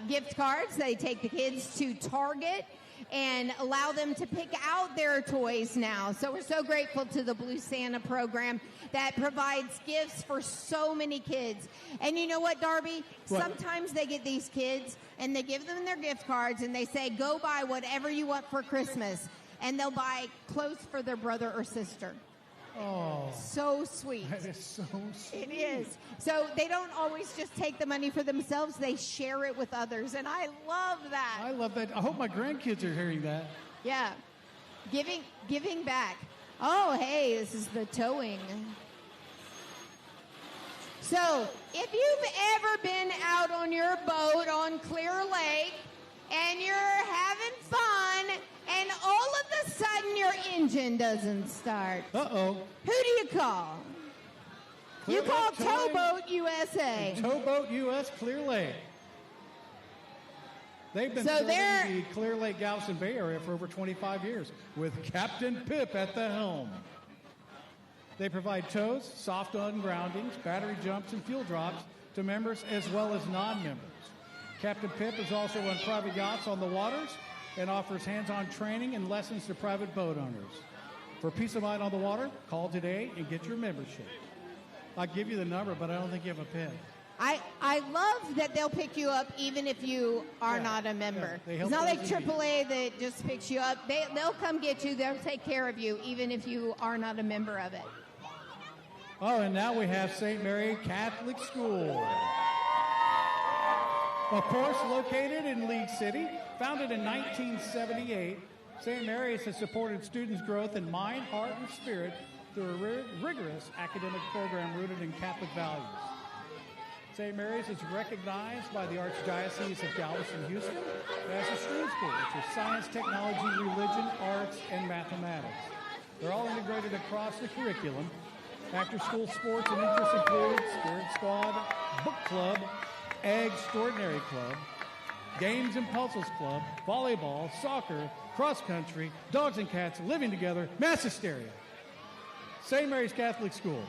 gift cards. They take the kids to Target and allow them to pick out their toys now. So we're so grateful to the Blue Santa program that provides gifts for so many kids. And you know what, Darby? What? Sometimes they get these kids and they give them their gift cards and they say, go buy whatever you want for Christmas. And they'll buy clothes for their brother or sister. Oh, So sweet. that is so sweet. It is. So they don't always just take the money for themselves, they share it with others. And I love that. I love that. I hope my grandkids are hearing that. Yeah. Giving back. Oh, hey, this is the towing. So, if you've ever been out on your boat on Clear Lake and you're having fun and all of a sudden your engine doesn't start, Uh-oh. who do you call? You Clear call Lake Towing. Towboat USA. Towboat US Clear Lake. They've been So serving they're- the Clear Lake Galveston Bay area for over 25 years with Captain Pip at the helm. They provide tows, soft ungroundings, battery jumps, and fuel drops to members as well as non-members. Captain Pip has also run private yachts on the waters and offers hands-on training and lessons to private boat owners. For peace of mind on the water, call today and get your membership. I'll give you the number, but I don't think you have a pen. I love that they'll pick you up even if you are Yeah, not a member. yeah, they It's help not like those in need. AAA that just picks you up. They'll come get you. They'll take care of you even if you are not a member of it. Oh, and now we have St. Mary Catholic School. Of course, located in League City, founded in 1978, St. Mary's has supported students' growth in mind, heart, and spirit through a rigorous academic program rooted in Catholic values. St. Mary's is recognized by the Archdiocese of Galveston-Houston as a STEAM school, which is science, technology, religion, arts, and mathematics. They're all integrated across the curriculum. After-school sports and interests include Spirit Squad, Book Club, Extraordinary Club, Games and Puzzles Club, volleyball, soccer, cross-country, dogs and cats, living together, mass hysteria. St. Mary's Catholic School.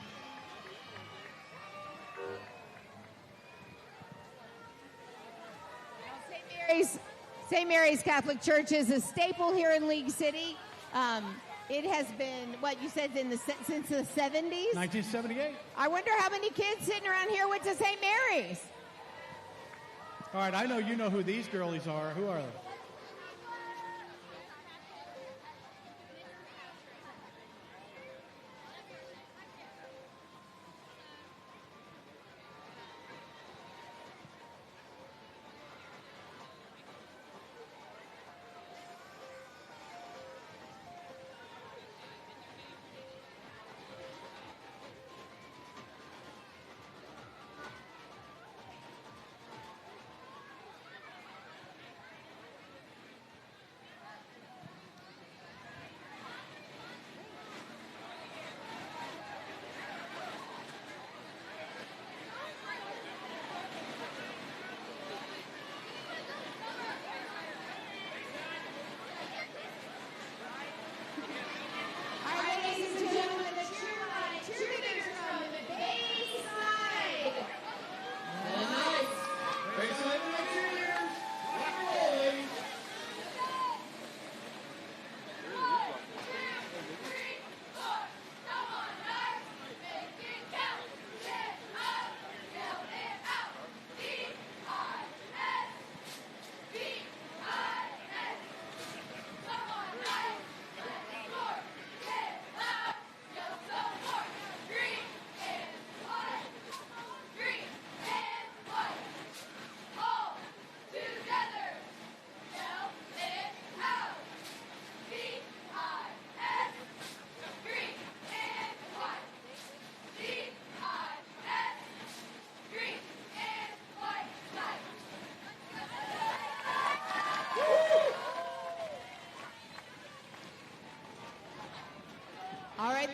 St. Mary's Catholic Church is a staple here in League City. It has been, what you said, since the 70s? 1978. I wonder how many kids sitting around here went to St. Mary's. All right, I know you know who these girlies are. Who are they?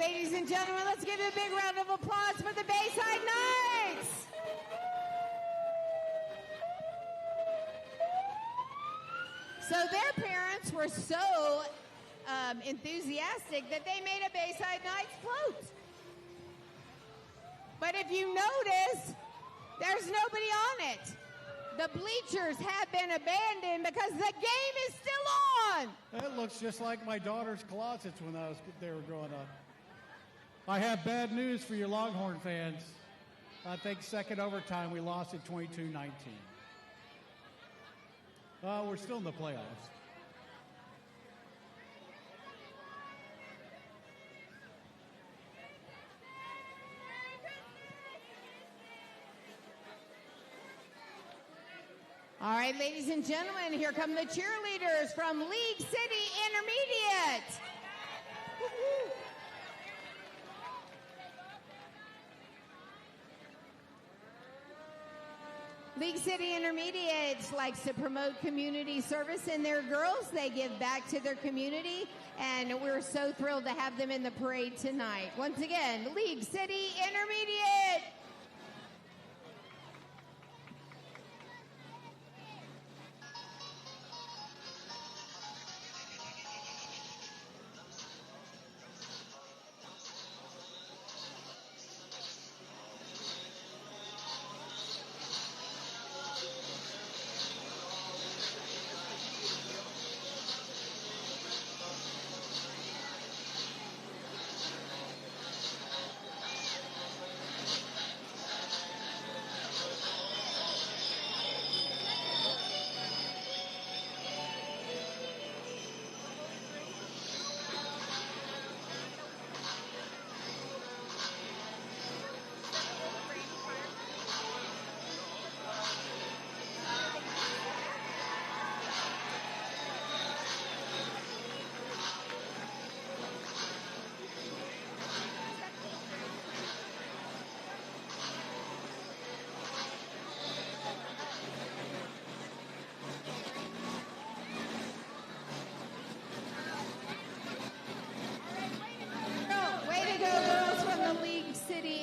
ladies and gentlemen, let's give a big round of applause for the Bayside Knights. So their parents were so enthusiastic that they made a Bayside Knights float. But if you notice, there's nobody on it. The bleachers have been abandoned because the game is still on. That looks just like my daughter's closets when they were growing up. I have bad news for your Longhorn fans. I think second overtime we lost at 22-19. We're still in the playoffs. All right, ladies and gentlemen, here come the cheerleaders from League City Intermediate. Woo-hoo. League City Intermediate likes to promote community service in their girls. They give back to their community, and we're so thrilled to have them in the parade tonight. Once again, League City Intermediate.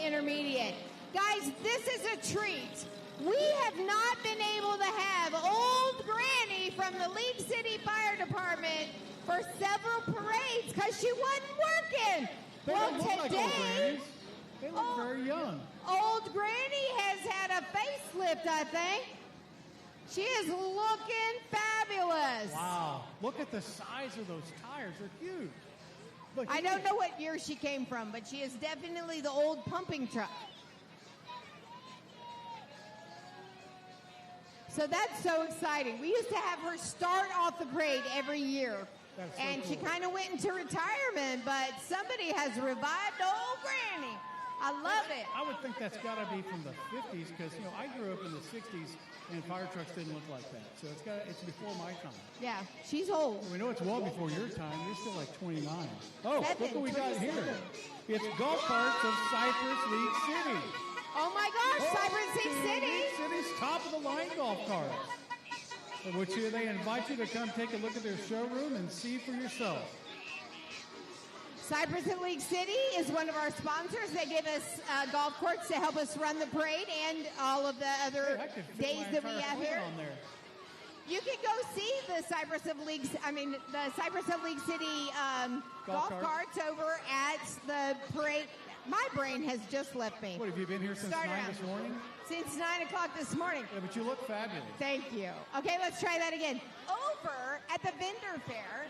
Intermediate. Guys, this is a treat. We have not been able to have old Granny from the League City Fire Department for several parades because she wasn't working. They Well, don't look like old today, grannies. They look very young. old Granny has had a facelift, I think. She is looking fabulous. Wow. Look at the size of those tires. They're huge. Look, I don't know what year she came from, but she is definitely the old pumping truck. So that's so exciting. We used to have her start off the parade every year. That's so And she cool. kind of went into retirement, but somebody has revived old Granny. I love it. I would think that's got to be from the 50s because, you know, I grew up in the 60s and fire trucks didn't look like that. So it's before my time. Yeah, she's old. We know it's well before your time. You're still like 29. Oh, Seven, look what we got 27. here. It's golf carts of Cypress League City. Oh my gosh, Cypress League City. League City's top of the line golf carts. Which they invite you to come take a look at their showroom and see for yourself. Cypress and League City is one of our sponsors. They give us golf courts to help us run the parade and all of the other Hey, I could fit days my that we entire have fleet here. on there. You can go see the Cypress of League City golf cart. carts over at the parade. My brain has just left me. What, have you been here since Start 9 around. this morning? Since 9 o'clock this morning. Yeah, but you look fabulous. Thank you. Okay, let's try that again. Over at the vendor fair,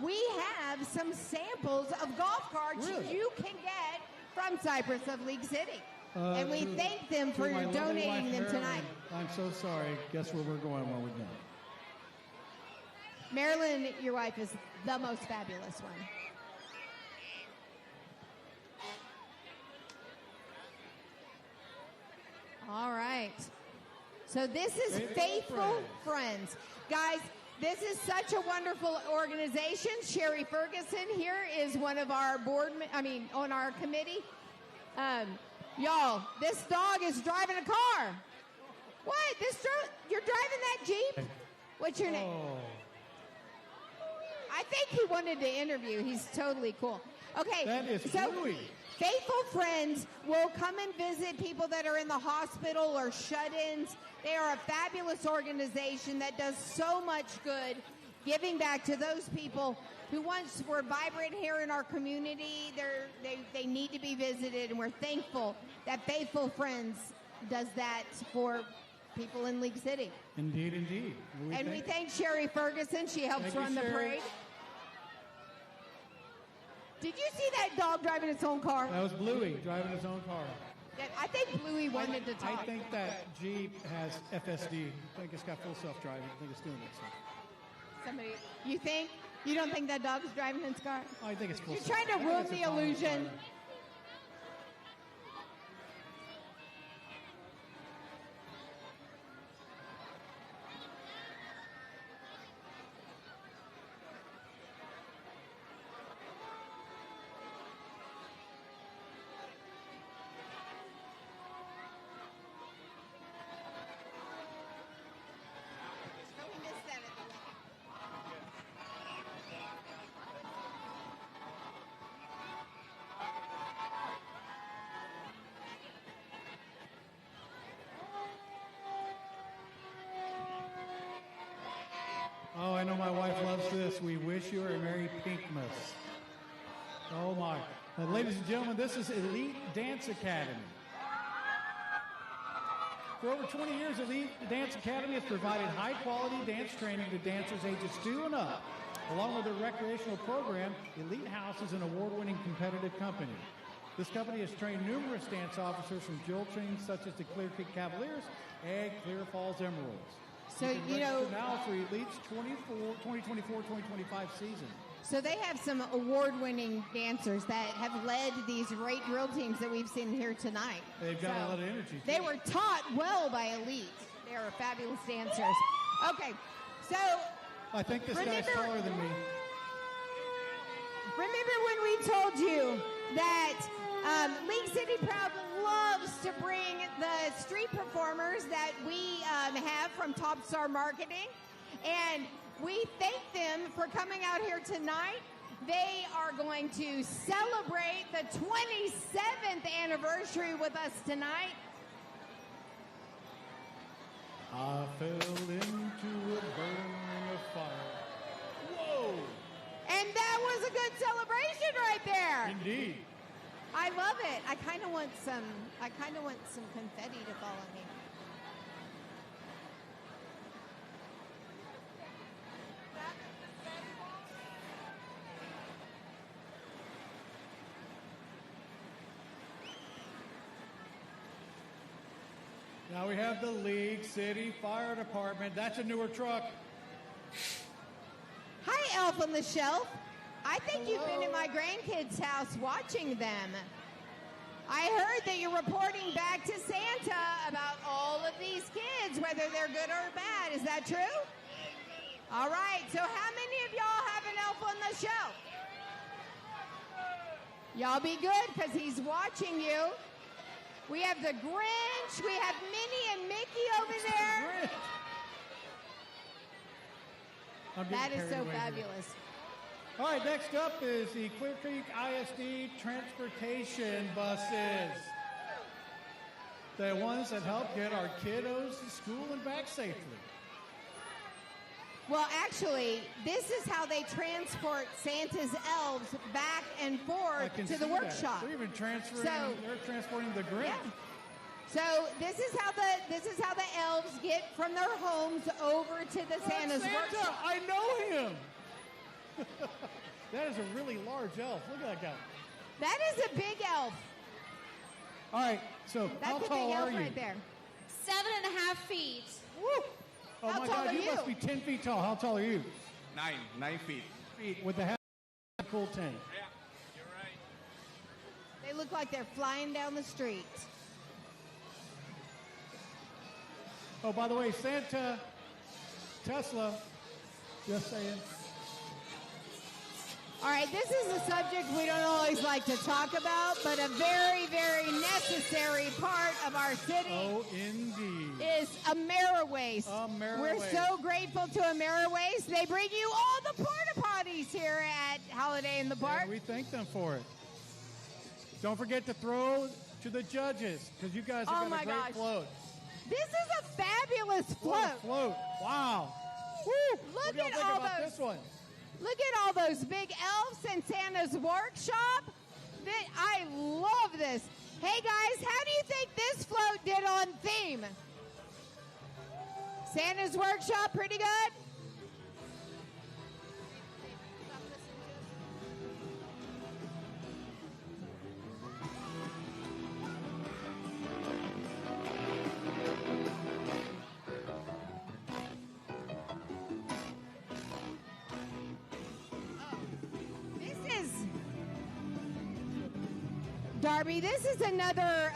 we have some samples of golf carts Really? you can get from Cypress of League City. And we to- thank them to for my lovely donating wife, them Marilyn, tonight. I'm so sorry. Guess where we're going when we're done? Marilyn, your wife, is the most fabulous one. All right. So this is Faithful Friends. Guys, this is such a wonderful organization. Sherry Ferguson here is one of our on our committee. Y'all, this dog is driving a car. What? You're driving that Jeep? What's your name? Oh, I I think he wanted to interview. He's totally cool. Okay. That is so Bluey. Faithful Friends will come and visit people that are in the hospital or shut-ins. They are a fabulous organization that does so much good, giving back to those people who once were vibrant here in our community. They need to be visited, and we're thankful that Faithful Friends does that for people in League City. Indeed, indeed. We thank Sherry Ferguson. She helps Thank you, run the Sherry. parade. Did you see that dog driving its own car? That was Bluey driving his own car. I think Bluey wanted to talk. I think that Jeep has FSD. I think it's got full self-driving. I think it's doing it. So. Somebody, you think? You don't think that dog's driving its car? I think it's full You're self. trying to ruin the illusion. Oh, I know my wife loves this. We wish you a Merry Pinkmas. Oh, my. Ladies and gentlemen, this is Elite Dance Academy. For over 20 years, Elite Dance Academy has provided high-quality dance training to dancers ages 2 and up. Along with their recreational program, Elite House is an award-winning competitive company. This company has trained numerous dance officers from drill teams such as the Clear Creek Cavaliers and Clear Falls Emeralds. So, you know, now for Elite's 2024-2025 season. So they have some award-winning dancers that have led these great drill teams that we've seen here tonight. They've got a lot of energy. They were taught well by Elite. They are fabulous dancers. Okay, so I think this guy's taller than me. Remember when we told you that League City Proud loves to bring the street performers that we have from Top Star Marketing, and we thank them for coming out here tonight. They are going to celebrate the 27th anniversary with us tonight. I fell into a burning of fire. Whoa! And that was a good celebration right there. Indeed. I love it. I kind of want some confetti to fall on me. Now we have the League City Fire Department. That's a newer truck. Hi, Elf on the Shelf. I think you've been in my grandkids' house watching them. I heard that you're reporting back to Santa about all of these kids, whether they're good or bad. Is that true? All right. So how many of y'all have an Elf on the Shelf? Y'all be good, because he's watching you. We have the Grinch. We have Minnie and Mickey over there. That is so fabulous. All right, next up is the Clear Creek ISD transportation buses. The ones that help get our kiddos to school and back safely. Well, actually, this is how they transport Santa's elves back and forth to the workshop. They're even they're transporting the Grinch. Yeah. So this is how the elves get from their homes over to the Santa's Santa, workshop. I know him. That is a really large elf. Look at that guy. That is a big elf. All right, so That's how a tall big are elf you? right there. 7.5 feet. Woo! Oh How my tall God, are you you? must be 10 feet tall. How tall are you? 9 feet. Feet with the cool tank. Yeah, you're right. They look like they're flying down the street. Oh, by the way, Santa, Tesla, just saying. All right, this is a subject we don't always like to talk about, but a very, very necessary part of our city Oh, indeed. is AmeriWaste. AmeriWaste. We're so grateful to AmeriWaste. They bring you all the porta potties parties here at Holiday in the Park. Yeah, we thank them for it. Don't forget to throw to the judges because you guys have got a great float. This is a fabulous What a float. float. Wow. Woo. Look What do y'all at think all about those. this one? Look at all those big elves in Santa's workshop. I love this. Hey guys, how do you think this float did on theme? Santa's workshop, pretty good? Darby, this is another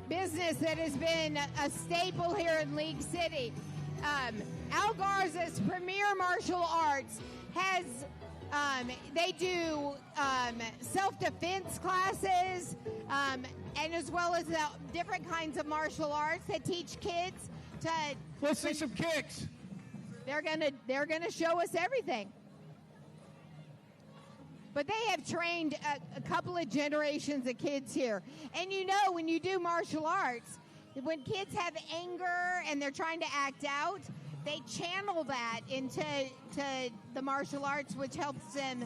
business that has been a staple here in League City. Al Garza's Premier Martial Arts has, they do self-defense classes, and as well as different kinds of martial arts that teach kids to. Let's see some kicks. They're gonna show us everything. But they have trained a couple of generations of kids here. And you know, when you do martial arts, when kids have anger and they're trying to act out, they channel that into the martial arts, which helps them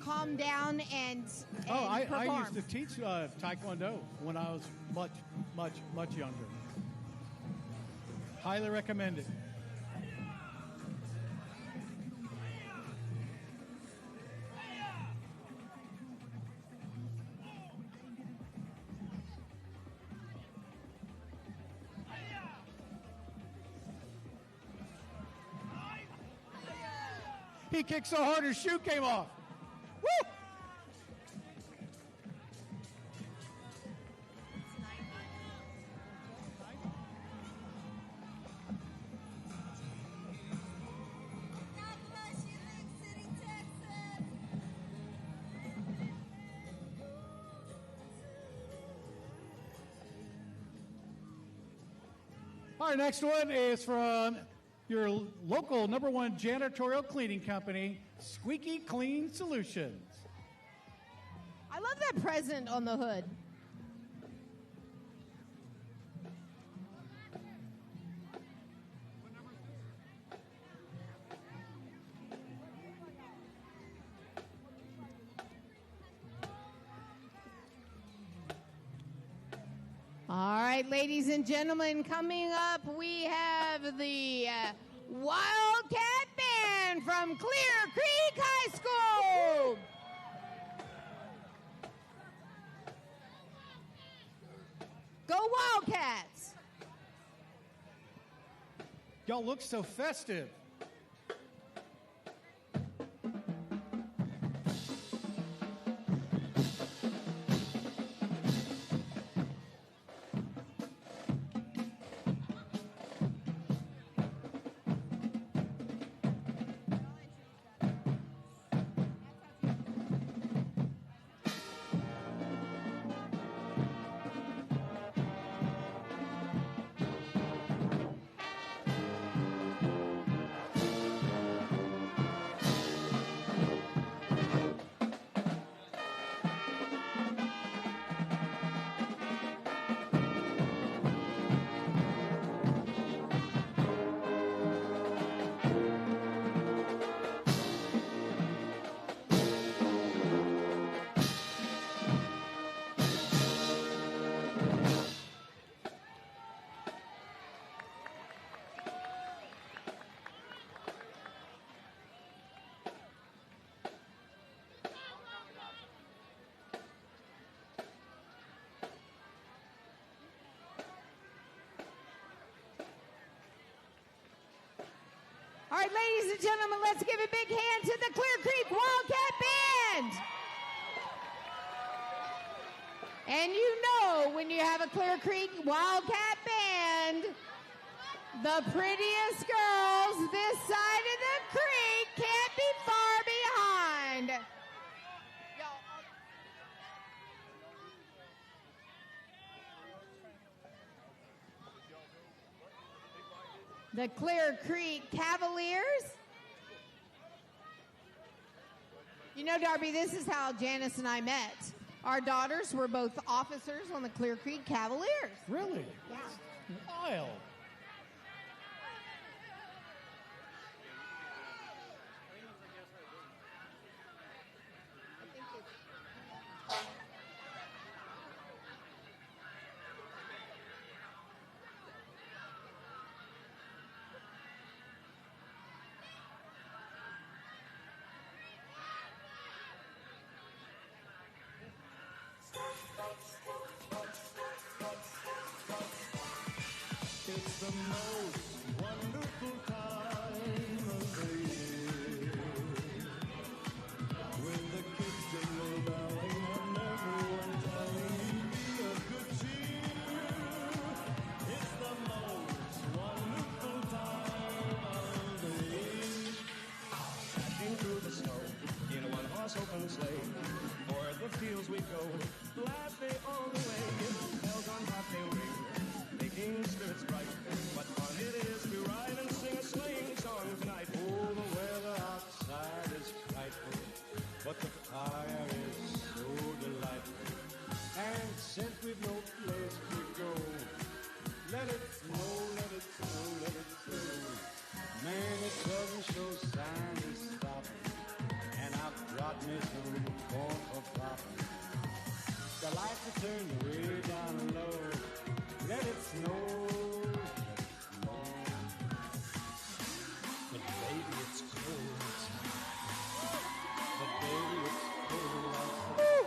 calm down and I perform. used to teach Taekwondo when I was much younger. Highly recommend it. He kicked so hard his shoe came off. Woo! Our next one is from your local #1 janitorial cleaning company, Squeaky Clean Solutions. I love that present on the hood. All right, ladies and gentlemen, coming up, we have the Wildcat Band from Clear Creek High School. Go Wildcats! Y'all look so festive. All right, ladies and gentlemen, let's give a big hand to the Clear Creek Wildcat Band. And you know when you have a Clear Creek Wildcat Band, the prettiest girls this side of the creek can't be far behind. The Clear Creek Cavaliers. You know, Darby, this is how Janice and I met. Our daughters were both officers on the Clear Creek Cavaliers. Really? Yeah. Wild. It's the most wonderful time of the year when the kids jingle belling and everyone telling me of good cheer. It's the most wonderful time of the year. Dashing through the snow in a one-horse open sleigh, o'er the fields we go, laughing all the way. Bells on bobtail ring, making spirits bright. What fun it is to ride and sing a sleighing song tonight. Oh, the weather outside is frightful, but the fire is so delightful. And since we've no place to go, let it snow, let it snow, let it snow. Man, it doesn't show signs of stopping, and I've brought me some corn for popping. The lights are turned way down low. Let it snow. But baby, it's cold outside. But baby, it's cold outside.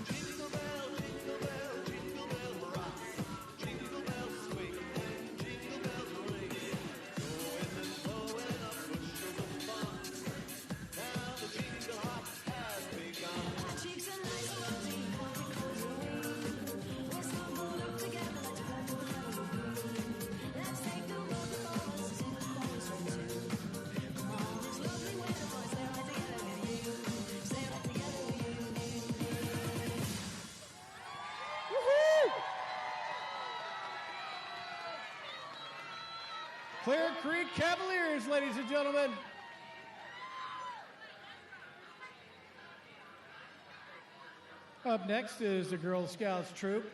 Jingle bell, jingle bell, jingle bell rock. Jingle bells swing and jingle bells ring. Going and blowing up bushels of fun. Now the jingle hop has begun. Cheeks are nice and rosy, pointed towards the wind. We're snuggled up together like purple heaven. Let's take the road before us to the forest road too. Come on, it's lovely weather, boys. Stay right together with you. Stay right together with you. Clear Creek Cavaliers, ladies and gentlemen. Up next is the Girl Scouts troop,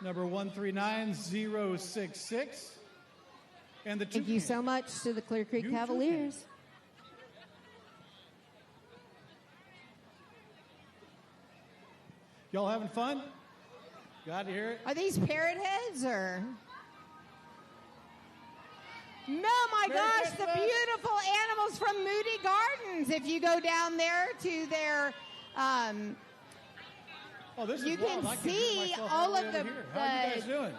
number 139066. And the Thank you so much to the Clear Creek You too. Cavaliers. Y'all having fun? Glad to hear it. Are these parrot heads or? No, my Merry gosh, the Christmas. beautiful animals from Moody Gardens. If you go down there to their, Oh, this you is wild. can I hear see myself all way of over the here. How are you guys doing?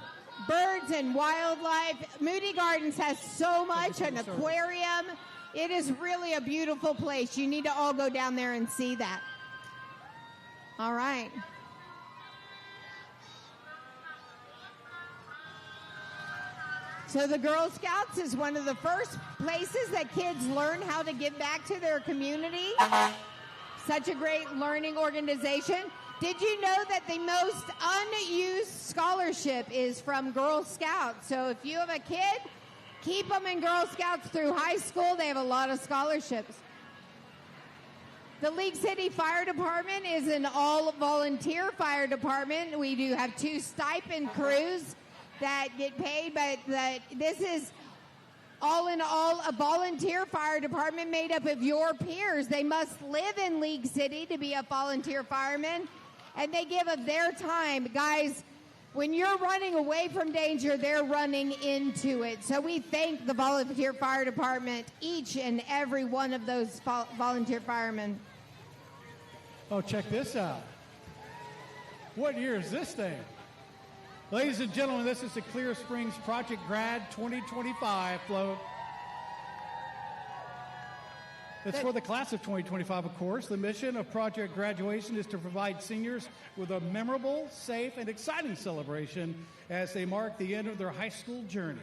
birds and wildlife. Moody Gardens has so much, for an the service. aquarium. It is really a beautiful place. You need to all go down there and see that. All right. So the Girl Scouts is one of the first places that kids learn how to give back to their community. Such a great learning organization. Did you know that the most unused scholarship is from Girl Scouts? So if you have a kid, keep them in Girl Scouts through high school. They have a lot of scholarships. The League City Fire Department is an all-volunteer fire department. We do have 2 stipend crews that get paid, but this is all in all a volunteer fire department made up of your peers. They must live in League City to be a volunteer fireman, and they give of their time. Guys, when you're running away from danger, they're running into it. So we thank the volunteer fire department, each and every one of those volunteer firemen. Oh, check this out. What year is this thing? Ladies and gentlemen, this is the Clear Springs Project Grad 2025 float. It's for the class of 2025, of course. The mission of Project Graduation is to provide seniors with a memorable, safe, and exciting celebration as they mark the end of their high school journey.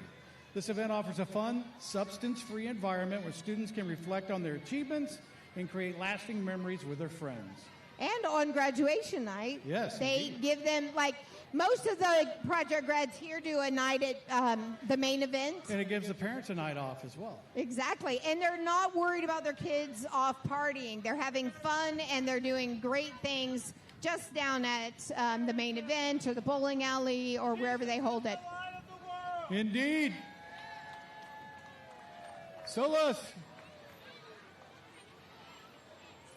This event offers a fun, substance-free environment where students can reflect on their achievements and create lasting memories with their friends. And on graduation night, Yes, they indeed. give them, like, Most of the project grads here do a night at the main event. And it gives the parents a night off as well. Exactly. And they're not worried about their kids off partying. They're having fun and they're doing great things just down at the main event or the bowling alley or wherever they hold it. Indeed. Solus.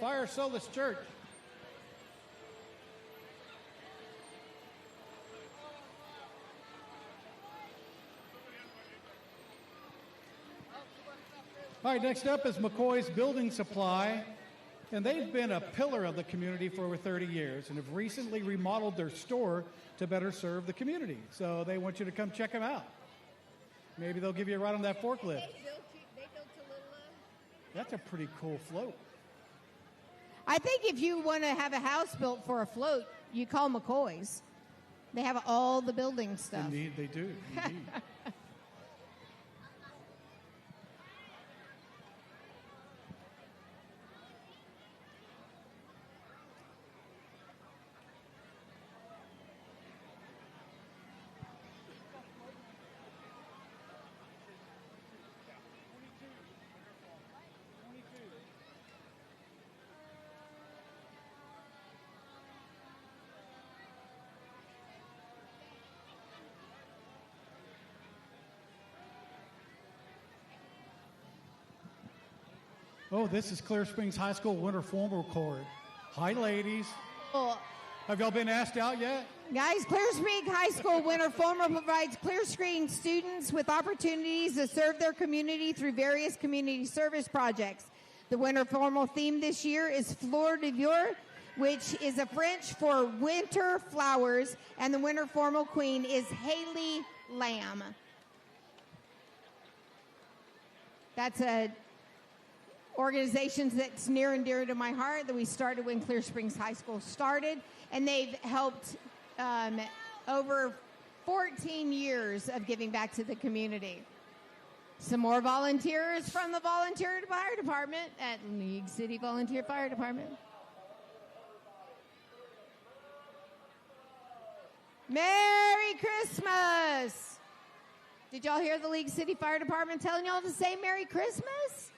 Fire Solus Church. All right, next up is McCoy's Building Supply, and they've been a pillar of the community for over 30 years and have recently remodeled their store to better serve the community. So they want you to come check them out. Maybe they'll give you a ride on that forklift. They built a little. That's a pretty cool float. I think if you want to have a house built for a float, you call McCoy's. They have all the building stuff. Indeed, they do. Indeed. Oh, this is Clear Springs High School Winter Formal Court. Hi, ladies. Well, Have y'all been asked out yet? guys, Clear Springs High School Winter Formal provides Clear Springs students with opportunities to serve their community through various community service projects. The Winter Formal theme this year is Fleur de Jour, which is a French for winter flowers, and the Winter Formal queen is Haley Lamb. That's a organization that's near and dear to my heart that we started when Clear Springs High School started, and they've helped over 14 years of giving back to the community. Some more volunteers from the Volunteer Fire Department at League City Volunteer Fire Department. Merry Christmas! Did y'all hear the League City Fire Department telling y'all to say Merry Christmas?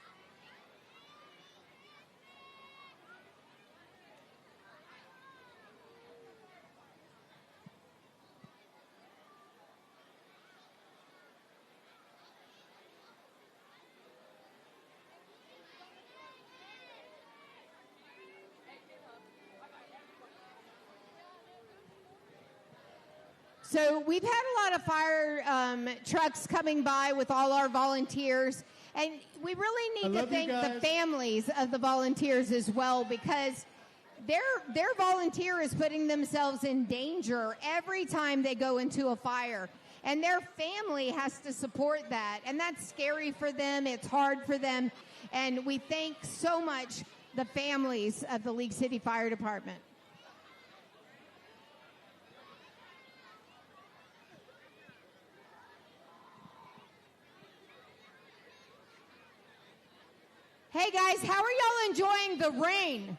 So we've had a lot of fire trucks coming by with all our volunteers, and we really need to thank the families of the volunteers as well, because their volunteer is putting themselves in danger every time they go into a fire, and their family has to support that, and that's scary for them. It's hard for them, and we thank so much the families of the League City Fire Department. Hey guys, how are y'all enjoying the rain?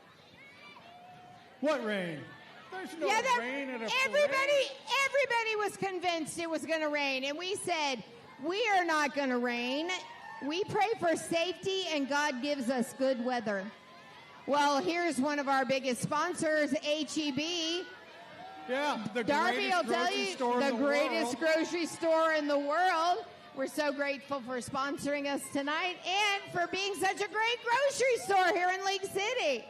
What rain? There's no rain at a everybody was convinced it was going to rain, and we said, we are not going to rain. We pray for safety, and God gives us good weather. Well, here's one of our biggest sponsors, HEB. Yeah, the Darby will greatest tell grocery you, store in the the greatest world. grocery store in the world. We're so grateful for sponsoring us tonight and for being such a great grocery store here in League City.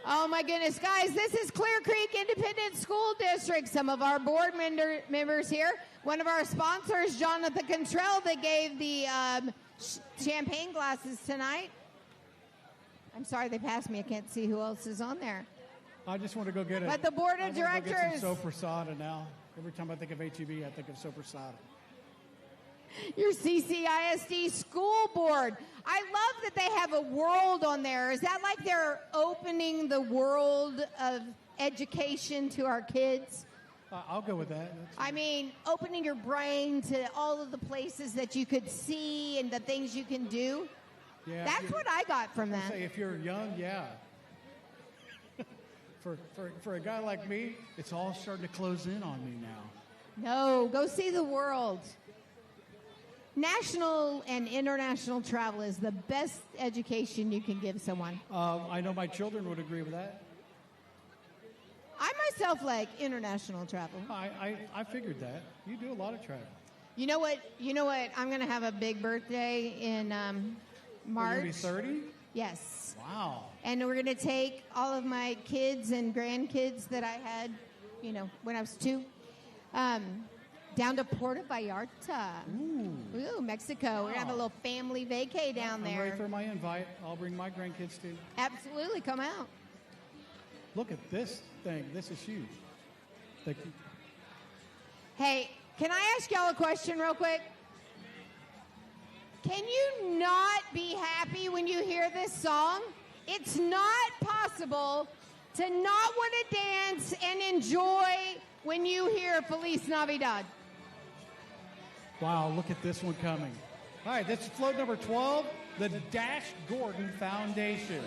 Oh my goodness, guys, this is Clear Creek Independent School District. Some of our board members here. One of our sponsors, Jonathan Contrell, that gave the champagne glasses tonight. I'm sorry they passed me. I can't see who else is on there. I just want to go get it. But the board of Get directors. some soprasada now. Every time I think of HEB, I think of soprasada. Your CCISD school board. I love that they have a world on there. Is that like they're opening the world of education to our kids? I'll go with that. I mean, opening your brain to all of the places that you could see and the things you can do. Yeah, That's what I got from that. Say if you're young, yeah. for a guy like me, it's all starting to close in on me now. No, go see the world. National and international travel is the best education you can give someone. I know my children would agree with that. I myself like international travel. I figured that. You do a lot of travel. You know what? I'm going to have a big birthday in March. You're going to be 30? Yes. Wow. And we're going to take all of my kids and grandkids that I had, when I was 2, down to Puerto Vallarta. Ooh, Mexico. We're going to have a little family vacay down I'm there. ready for my invite. I'll bring my grandkids too. Absolutely. Come out. Look at this thing. This is huge. Thank you. Hey, can I ask y'all a question real quick? Can you not be happy when you hear this song? It's not possible to not want to dance and enjoy when you hear Feliz Navidad. Wow, look at this one coming. All right, this is float number 12, the Dash Gordon Foundation.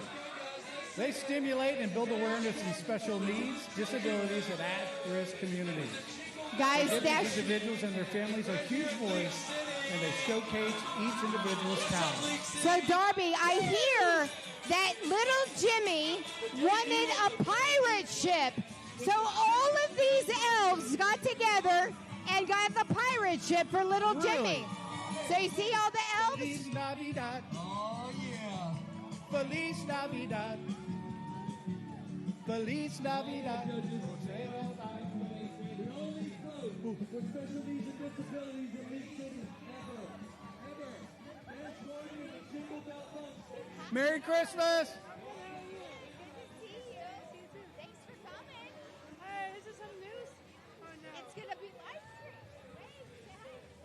They stimulate and build awareness in special needs, disabilities, and at-risk communities. Guys, They give Dash... these individuals and their families a huge voice, and they showcase each individual's talent. So, Darby, I hear that little Jimmy wanted a pirate ship. So all of these elves got together and got the pirate ship for little Jimmy. So you see all the elves? Feliz Navidad. Oh, yeah. Feliz Navidad. Feliz Navidad. Merry Christmas. This is some news. Oh no. It's going to be live streamed.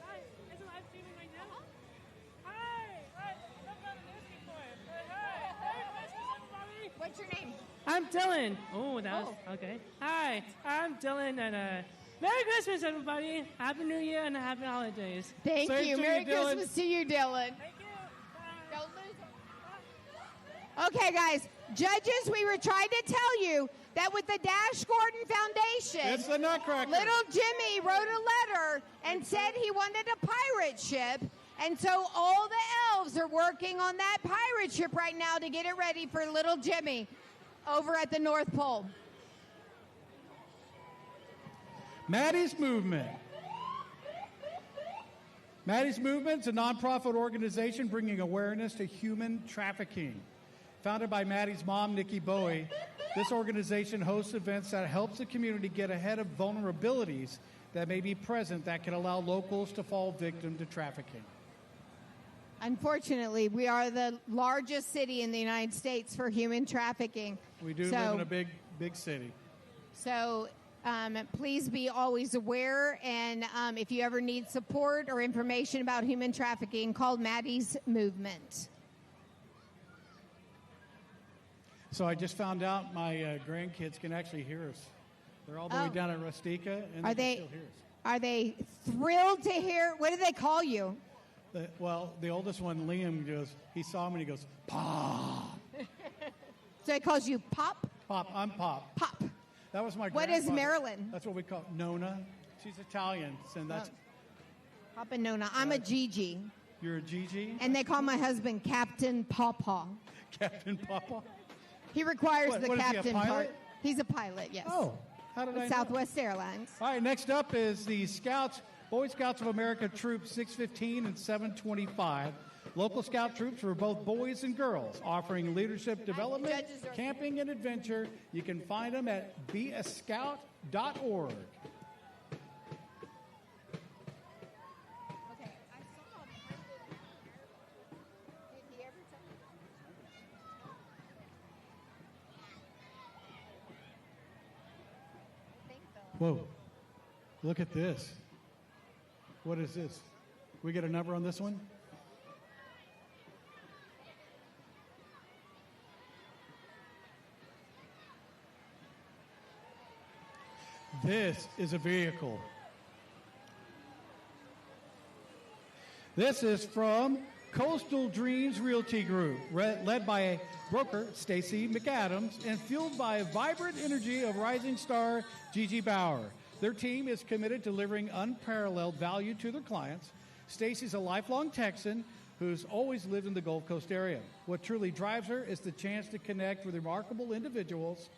Hi. Is it live streaming right now? Hi. I've never done a news before. Hi. Merry Christmas, everybody. What's your name? I'm Dylan. Oh, that was okay. Hi. I'm Dylan, and Merry Christmas, everybody. Happy New Year and Happy Holidays. Thank Same you. to Merry you, Dylan. Christmas to you, Dylan. Thank you. Bye. Don't lose them. Okay, guys. Judges, we were trying to tell you that with the Dash Gordon Foundation, It's the Nutcracker. little Jimmy wrote a letter and said he wanted a pirate ship. And so all the elves are working on that pirate ship right now to get it ready for little Jimmy over at the North Pole. Maddie's Movement. Maddie's Movement's a nonprofit organization bringing awareness to human trafficking. Founded by Maddie's mom, Nikki Bowie, this organization hosts events that helps the community get ahead of vulnerabilities that may be present that can allow locals to fall victim to trafficking. Unfortunately, we are the largest city in the United States for human trafficking. We do live in a big, big city. So please be always aware. And if you ever need support or information about human trafficking, call Maddie's Movement. So I just found out my grandkids can actually hear us. They're all the way down at Rustica, and Are they they can still hear us. are they thrilled to hear? What do they call you? The oldest one, Liam, he saw me and he goes, Pop. So he calls you Pop? Pop, I'm Pop. Pop. That was my What is grandfather. Marilyn? That's what we call Nona. She's Italian, and that's Pop and Nona. I'm a Gigi. you're a Gigi, And they call my husband Captain Pawpaw. Captain Papa. He requires What, the what is he, a captain pilot? part. He's a pilot, yes. Oh, how did I With know? Southwest Airlines. All right, next up is the Scouts, Boy Scouts of America Troop 615 and 725. Local scout troops for both boys and girls, offering leadership development, Judges are- camping, and adventure. You can find them at beascout.org. Okay, I saw Did he ever tell you? Whoa, look at this. What is this? We get a number on this one? This is a vehicle. This is from Coastal Dreams Realty Group, led by broker Stacy McAdams and fueled by a vibrant energy of rising star Gigi Bauer. Their team is committed to delivering unparalleled value to their clients. Stacy's a lifelong Texan who's always lived in the Gulf Coast area. What truly drives her is the chance to connect with remarkable individuals.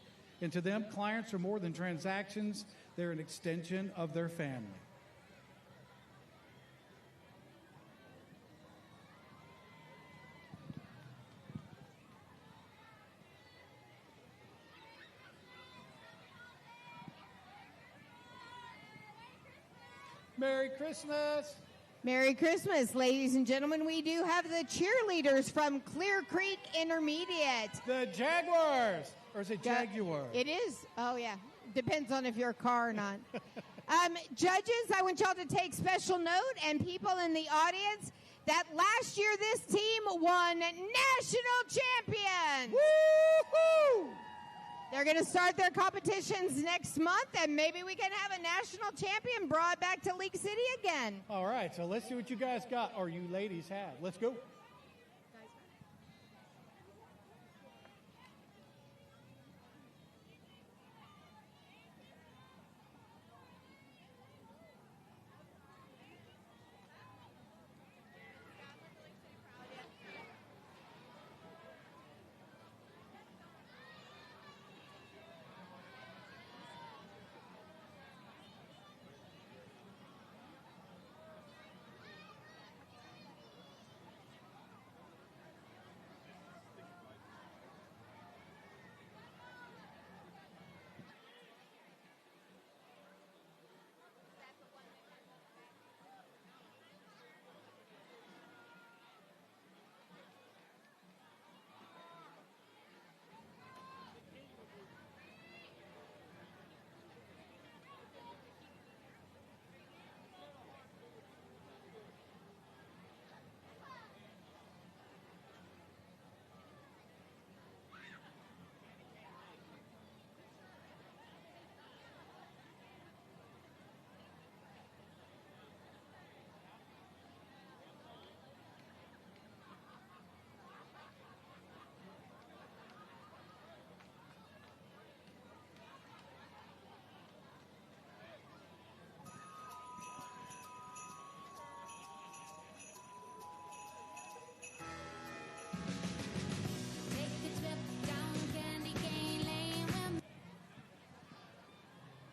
And to them, clients are more than transactions. They're an extension of their family. Merry Christmas. Merry Christmas, ladies and gentlemen. We do have the cheerleaders from Clear Creek Intermediate. The Jaguars. Or is it Jaguar? It is. Oh, yeah. Depends on if you're a car or not. Judges, I want y'all to take special note, and people in the audience, that last year this team won national champion. Woo-hoo! They're going to start their competitions next month, and maybe we can have a national champion brought back to League City again. All right, so let's see what you guys got, or you ladies have. Let's go.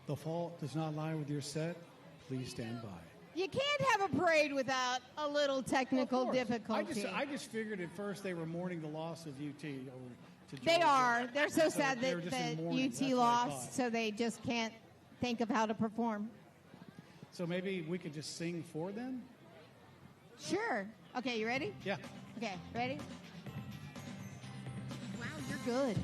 The fault does not lie with your set. Please stand by. You can't have a parade without a little technical difficulty. I just figured at first they were mourning the loss of UT over to Georgia. They are. They're so sad they were just that in mourning. UT That's what I lost, thought. so they just can't think of how to perform. So maybe we could just sing for them? Sure. Okay, you ready? Yeah. Okay, ready? Wow, you're good.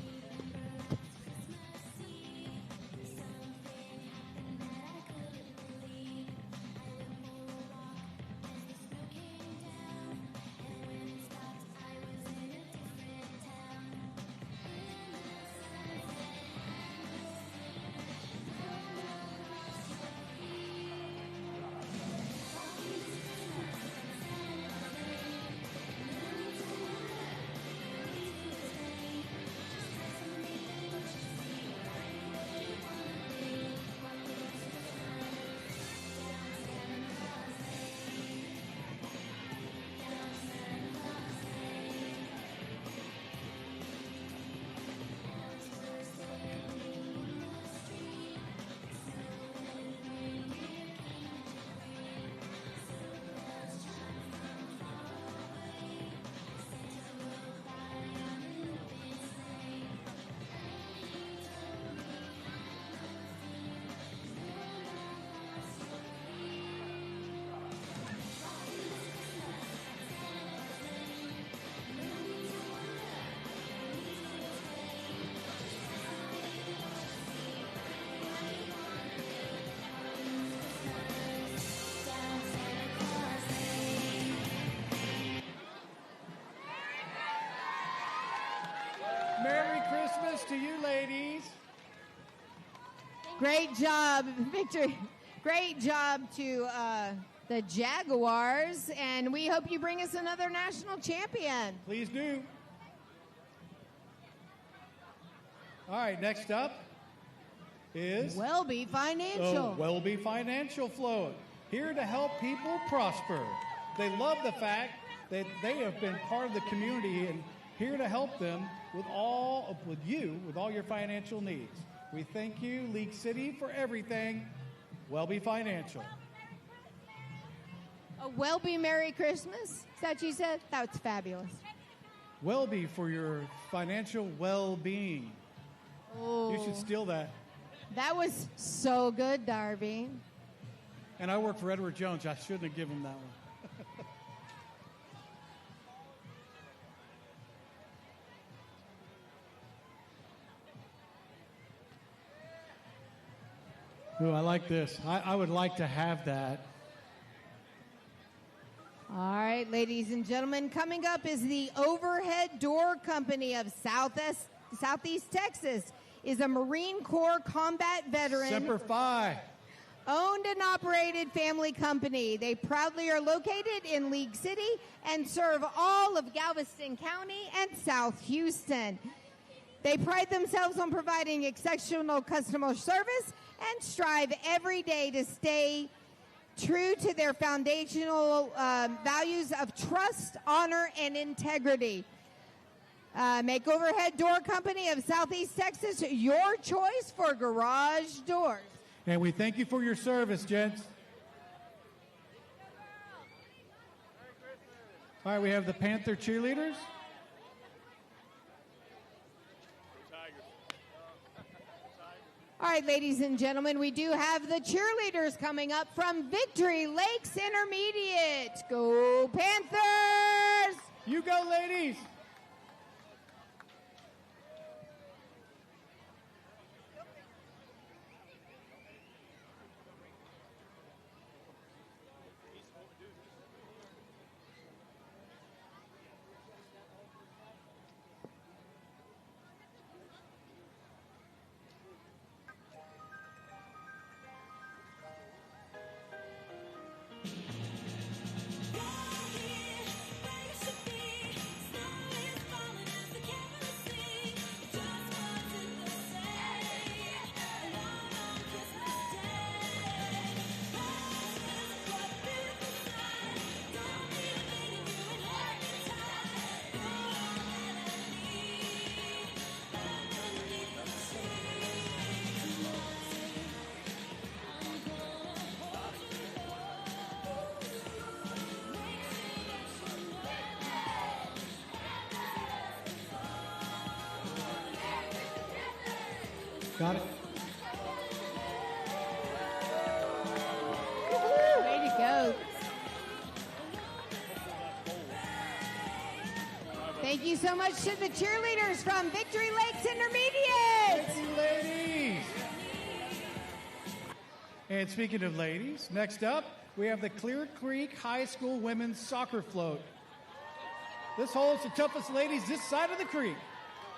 Great job, Victory. Great job to the Jaguars, and we hope you bring us another national champion. Please do. All right, next up is Welby Financial. Welby Financial Float, here to help people prosper. They love the fact that they have been part of the community and here to help them with all your financial needs. We thank you, League City, for everything. Welby Financial. A Welby Merry Christmas? Is that what you said? That's fabulous. Welby for your financial well-being. Oh, You should steal that. that was so good, Darby. And I work for Edward Jones. I shouldn't have given him that one. Ooh, I like this. I would like to have that. All right, ladies and gentlemen, coming up is the Overhead Door Company of Southeast Texas. Is a Marine Corps combat veteran. Semper Fi. Owned and operated family company. They proudly are located in League City and serve all of Galveston County and South Houston. They pride themselves on providing exceptional customer service and strive every day to stay true to their foundational values of trust, honor, and integrity. Make Overhead Door Company of Southeast Texas your choice for garage doors. And we thank you for your service, gents. All right, we have the Panther cheerleaders. All right, ladies and gentlemen, we do have the cheerleaders coming up from Victory Lakes Intermediate. Go Panthers! You go, ladies. Got it? Way to go. Thank you so much to the cheerleaders from Victory Lakes Intermediate. Thank you, ladies. And speaking of ladies, next up, we have the Clear Creek High School Women's Soccer Float. This holds the toughest ladies this side of the creek.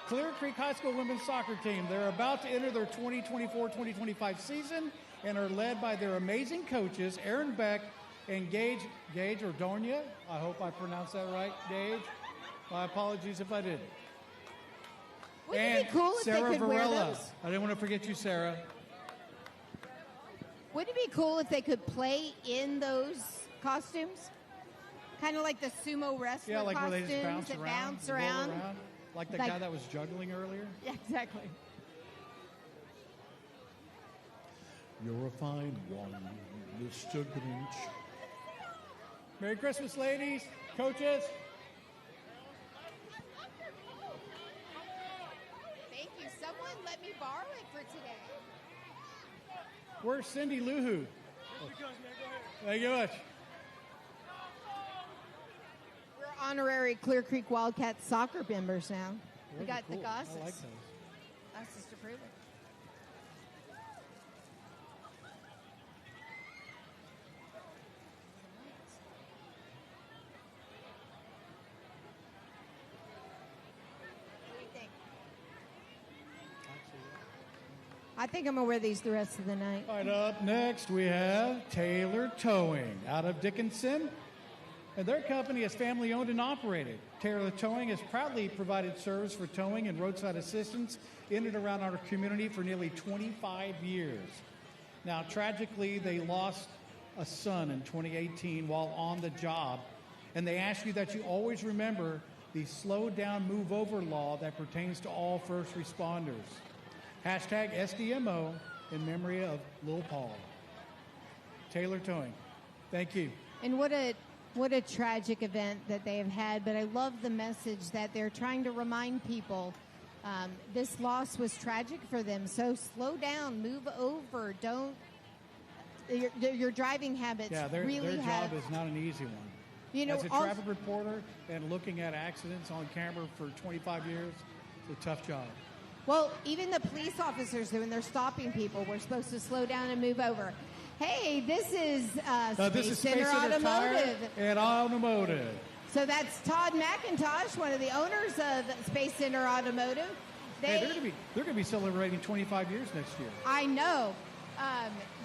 Clear Creek High School Women's Soccer Team. They're about to enter their 2024-2025 season and are led by their amazing coaches, Aaron Beck and Gage Ordonez. I hope I pronounced that right, Gage. My apologies if I didn't. Wouldn't And it be cool if Sarah they could wear Varela. those? I didn't want to forget you, Sarah. Wouldn't it be cool if they could play in those costumes? Kind of like the sumo wrestler Yeah, like where costumes they just bounce that around. bounce roll around. Like the Like- guy that was juggling earlier. Yeah, exactly. You're a fine one, Mr. Grinch. Merry Christmas, ladies, coaches. Thank you. Someone let me borrow it for today. Where's Cindy Luhu? Thank you much. We're honorary Clear Creek Wildcats soccer members now. We Those got are cool. the Gosses. I like those. That's just to prove it. What do you think? I think I'm going to wear these the rest of the night. All right, up next we have Taylor Towing out of Dickinson. And their company is family owned and operated. Taylor Towing has proudly provided service for towing and roadside assistance in and around our community for nearly 25 years. Now, tragically, they lost a son in 2018 while on the job. And they ask you that you always remember the slow down, move over law that pertains to all first responders. Hashtag SDMO in memory of Lil Paul. Taylor Towing. Thank you. And what a tragic event that they have had, but I love the message that they're trying to remind people this loss was tragic for them. So slow down, move over, don't. Your driving habits their have. job is not an easy one. You know, as a traffic reporter and looking at accidents on camera for 25 years, it's a tough job. Well, even the police officers, when they're stopping people, we're supposed to slow down and move over. Hey, this is Space Center Automotive. And Automotive. So that's Todd McIntosh, one of the owners of Space Center Automotive. They're going to be celebrating 25 years next year. I know.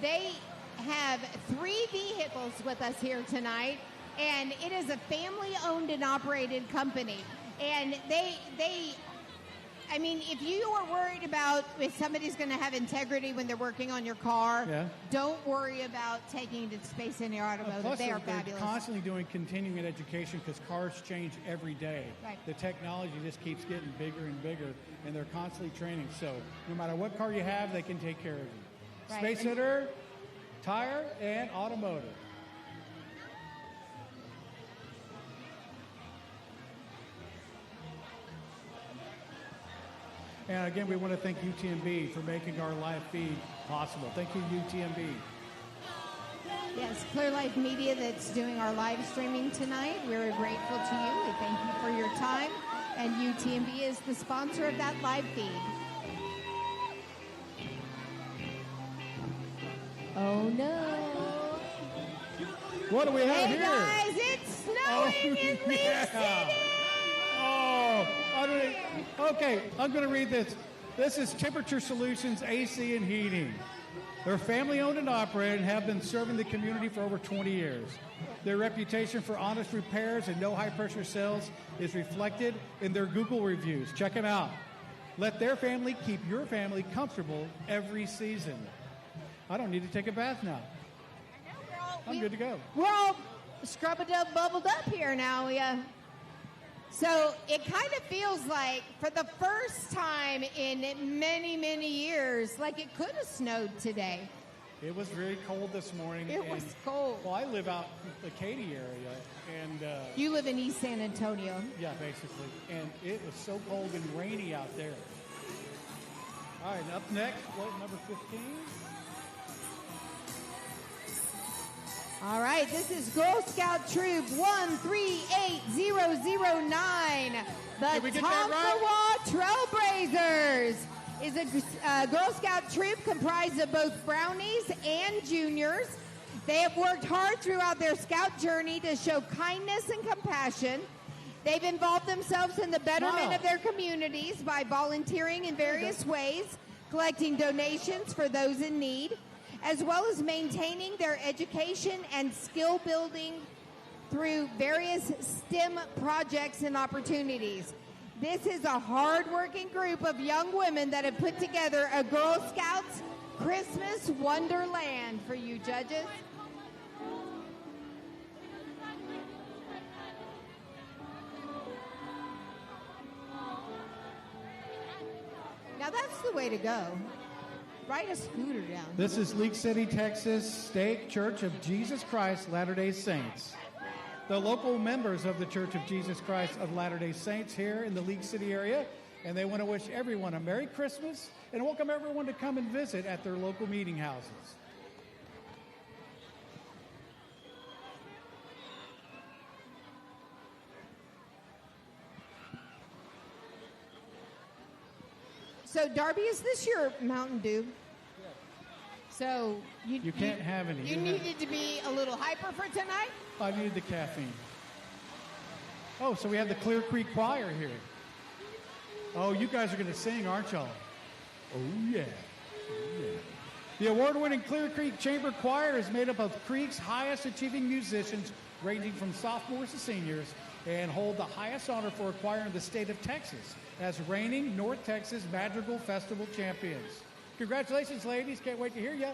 They have 3 vehicles with us here tonight, and it is a family-owned and operated company. And I mean, if you are worried about if somebody's going to have integrity when they're working on your car, don't worry about taking it to Space Center Automotive. Plus, they are they're fabulous. Constantly doing continuing education because cars change every day. Right. The technology just keeps getting bigger and bigger, and they're constantly training. So no matter what car you have, they can take care of you. Right. Space Center, Tire, and Automotive. And again, we want to thank UTMB for making our live feed possible. Thank you, UTMB. Yes, Clear Life Media that's doing our live streaming tonight. We're grateful to you. We thank you for your time. And UTMB is the sponsor of that live feed. Oh, no. What do we have here? Hey, guys, it's snowing in Leaf City. Oh, okay, I'm going to read this. This is Temperature Solutions AC and Heating. They're family-owned and operated and have been serving the community for over 20 years. Their reputation for honest repairs and no high-pressure sales is reflected in their Google reviews. Check them out. Let their family keep your family comfortable every season. I don't need to take a bath now. I'm good to go. We're all scrub-a-dub bubbled up here now. So it kind of feels like, for the first time in many, many years, like it could have snowed today. It was very cold this morning. It was cold. Well, I live out in the Katy area. And you live in East San Antonio. Yeah, basically. And it was so cold and rainy out there. All right, up next, float number 15. All right, this is Girl Scout Troop 138009. The Tonkawa Trailblazers is a Girl Scout troop comprised of both brownies and juniors. They have worked hard throughout their scout journey to show kindness and compassion. They've involved themselves in the betterment of their communities by volunteering in various ways, collecting donations for those in need, as well as maintaining their education and skill building through various STEM projects and opportunities. This is a hard-working group of young women that have put together a Girl Scouts Christmas Wonderland for you judges. Now that's the way to go. Ride a scooter down. This is League City, Texas Stake Church of Jesus Christ Latter-day Saints. The local members of the Church of Jesus Christ of Latter-day Saints here in the League City area, and they want to wish everyone a Merry Christmas and welcome everyone to come and visit at their local meeting houses. So, Darby, is this your Mountain Dew? So you can't have any. You needed to be a little hyper for tonight? I needed the caffeine. Oh, so we have the Clear Creek Choir here. Oh, you guys are going to sing, aren't y'all? Oh, yeah. Oh, The award-winning Clear Creek Chamber Choir is made up of Creek's highest-achieving musicians, ranging from sophomores to seniors, and hold the highest honor for a choir in the state of Texas as reigning North Texas Madrigal Festival champions. Congratulations, ladies. Can't wait to hear you.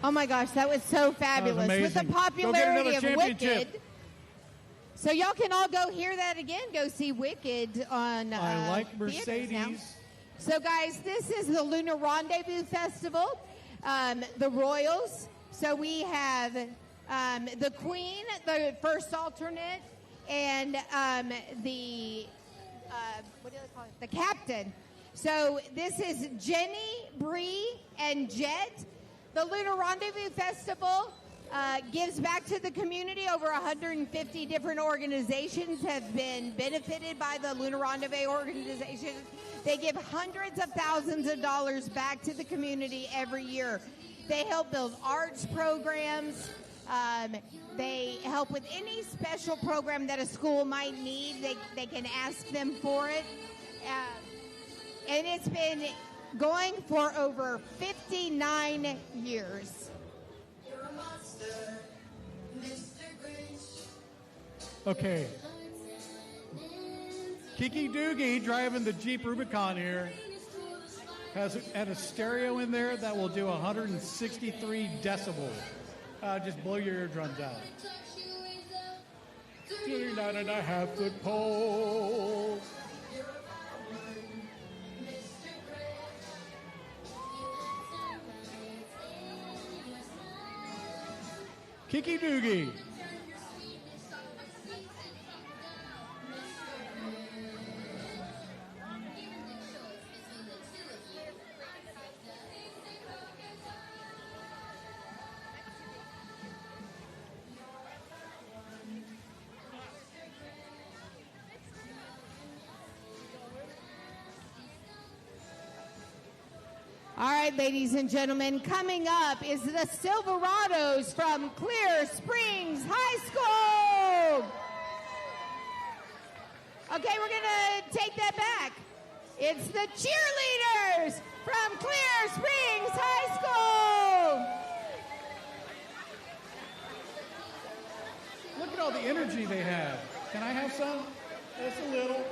Oh my gosh, that was so fabulous. With the amazing. Go get popularity another of championship. Wicked. So y'all can all go hear that again. Go see Wicked on I like theaters now. Mercedes. So guys, this is the Lunar Rendezvous Festival, the Royals. So we have the Queen, the first alternate, and the what do they call it? The captain. So this is Jenny, Bree, and Jet. The Lunar Rendezvous Festival gives back to the community. Over 150 different organizations have been benefited by the Lunar Rendezvous organization. They give hundreds of thousands of dollars back to the community every year. They help build arts programs. They help with any special program that a school might need. They can ask them for it. And it's been going for over 59 years. Okay. Kiki Doogie driving the Jeep Rubicon here has had a stereo in there that will do 163 decibels. Just blow your eardrums out. 39.5-foot pole. Kiki Doogie. All right, ladies and gentlemen, coming up is the Silverados from Clear Springs High School. Okay, we're going to take that back. It's the cheerleaders from Clear Springs High School. Look at all the energy they have. Can I have some? Just a little.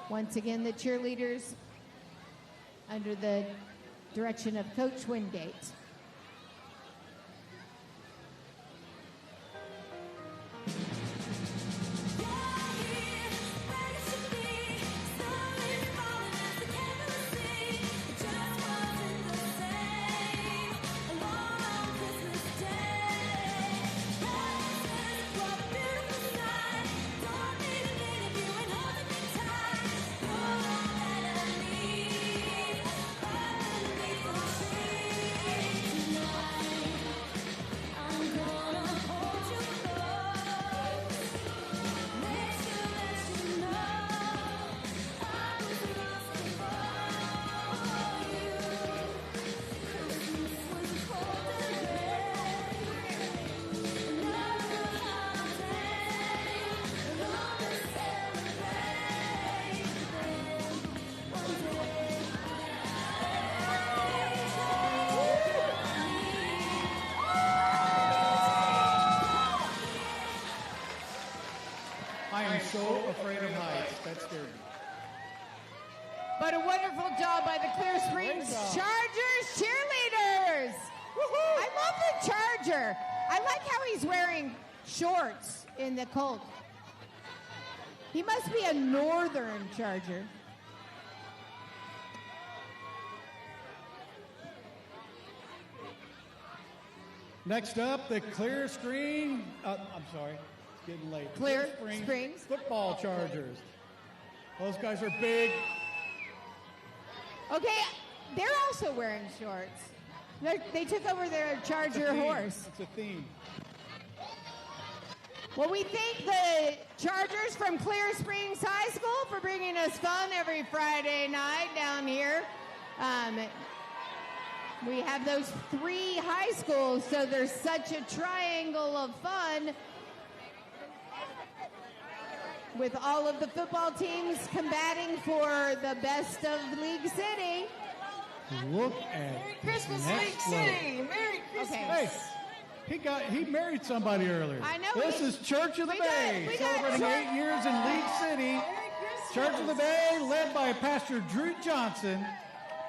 Once again, the cheerleaders under the direction of Coach Wingate. I like how he's wearing shorts in the Colt. He must be a northern Charger. Next up, the Clear Screen. I'm sorry, it's getting late. Clear Springs Football Chargers. Those guys are big. Okay, they're also wearing shorts. They took over their Charger horse. It's a theme. Well, we thank the Chargers from Clear Springs High School for bringing us fun every Friday night down here. We have those 3 high schools, so there's such a triangle of fun with all of the football teams combating for the best of League City. Look at Merry Christmas, next League level. City! Merry Christmas! Okay. Hey, he married somebody earlier. I know. This is Church of the Bay, we got celebrating Church- 8 years in League City. Merry Christmas! Church of the Bay, led by Pastor Drew Johnson,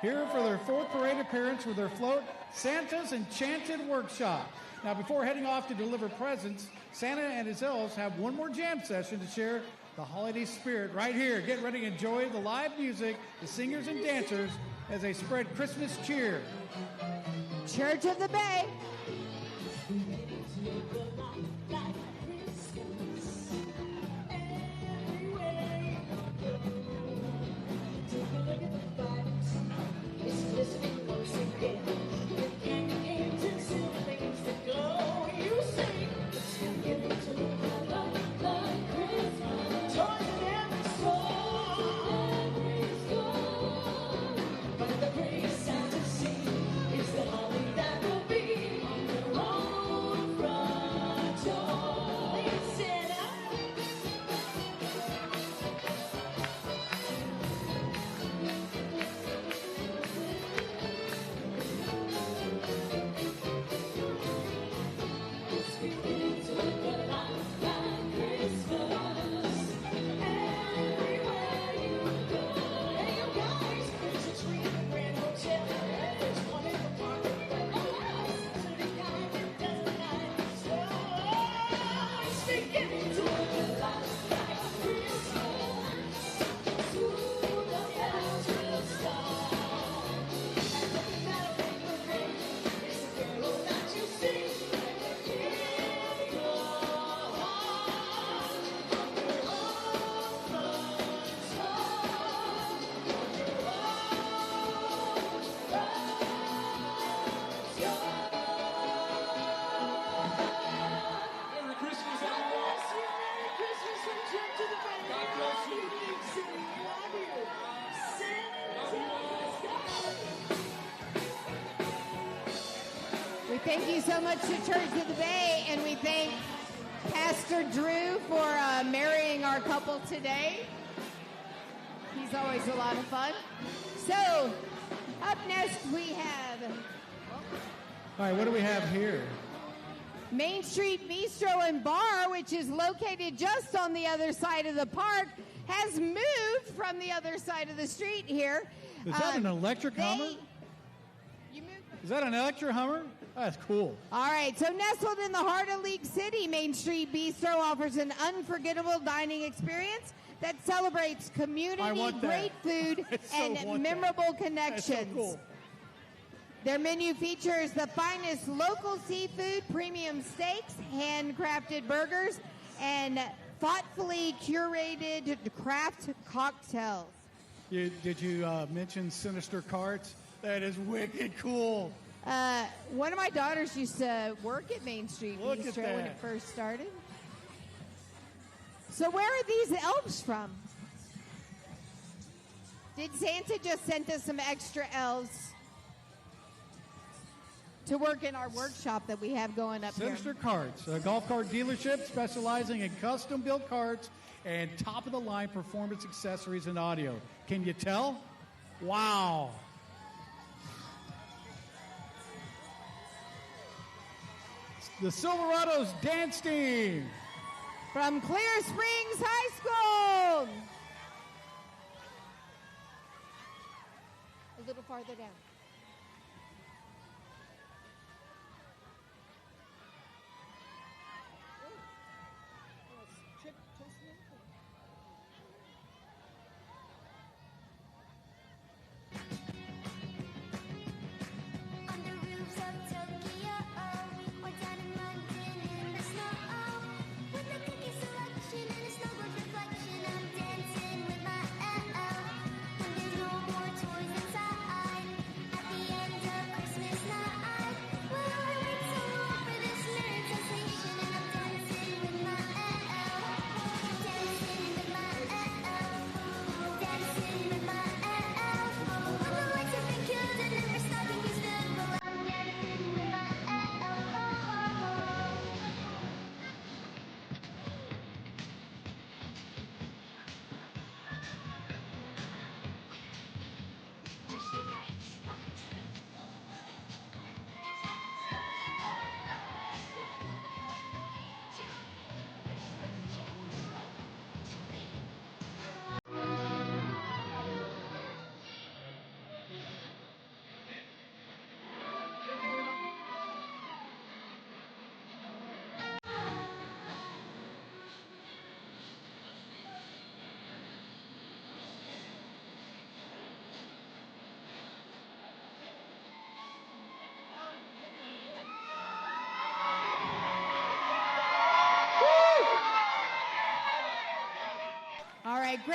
here for their 4th parade appearance with their float, Santa's Enchanted Workshop. Now, before heading off to deliver presents, Santa and his elves have one more jam session to share the holiday spirit right here. Get ready to enjoy the live music, the singers and dancers as they spread Christmas cheer. Church of the Bay. Merry Christmas, everyone! Merry Christmas from Church of the Bay! God bless you! League City, we love you! We thank you so much to Church of the Bay, and we thank Pastor Drew for marrying our couple today. He's always a lot of fun. So, up next we have All right, what do we have here? Main Street Bistro and Bar, which is located just on the other side of the park, has moved from the other side of the street here. Is that an electric Hummer? You moved. Is that an electric Hummer? That's cool. All right, so nestled in the heart of League City, Main Street Bistro offers an unforgettable dining experience that celebrates I community, want that. great food, I so and want that. memorable That's connections. so cool. Their menu features the finest local seafood, premium steaks, handcrafted burgers, and thoughtfully curated craft cocktails. Did you mention Sinister Carts? That is wicked cool. One of my daughters used to work at Main Street Look at Bistro when it that. first started. So where are these elves from? Did Santa just send us some extra elves to work in our workshop that we have going up Sinister here? Carts, a golf cart dealership specializing in custom-built carts and top-of-the-line performance accessories and audio. Can you tell? Wow. The Silverados Dance Team. From Clear Springs High School. A little farther down.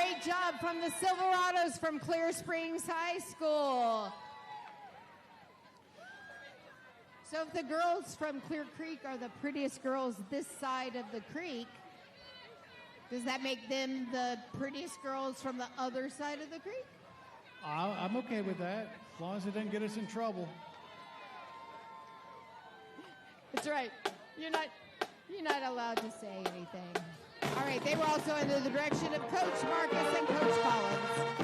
great job from the Silverados from Clear Springs High School. So if the girls from Clear Creek are the prettiest girls this side of the creek, does that make them the prettiest girls from the other side of the creek? I'm okay with that, as long as it doesn't get us in trouble. That's right. You're not allowed to say anything. All right, they were also under the direction of Coach Marcus and Coach Collins.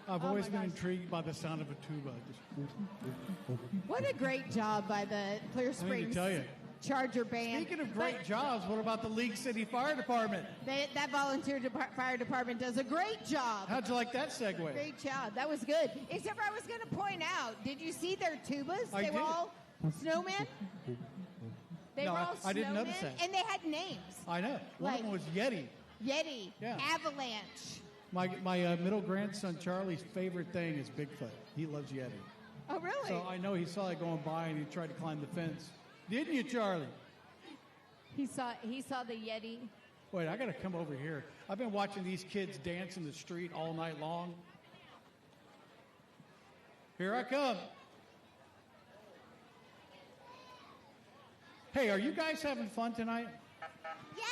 I've always been intrigued by the sound of a tuba. What a great job by the Clear I need Springs to tell you. Charger Band. Speaking of great jobs, what about the League City Fire Department? That volunteer fire department does a great job. How'd you like that segue? Great job. That was good. Except for I was going to point out, did you see their tubas? I They were did. all snowmen. They No, were all I didn't snowmen, notice that. and they had names. I know. One Like- of them was Yeti. Yeti, Yeah. Avalanche. My middle grandson Charlie's favorite thing is Bigfoot. He loves Yeti. Oh, really? So I know he saw it going by and he tried to climb the fence. Didn't you, Charlie? He saw the Yeti. Wait, I got to come over here. I've been watching these kids dance in the street all night long. Here I come. Hey, are you guys having fun tonight? Yeah.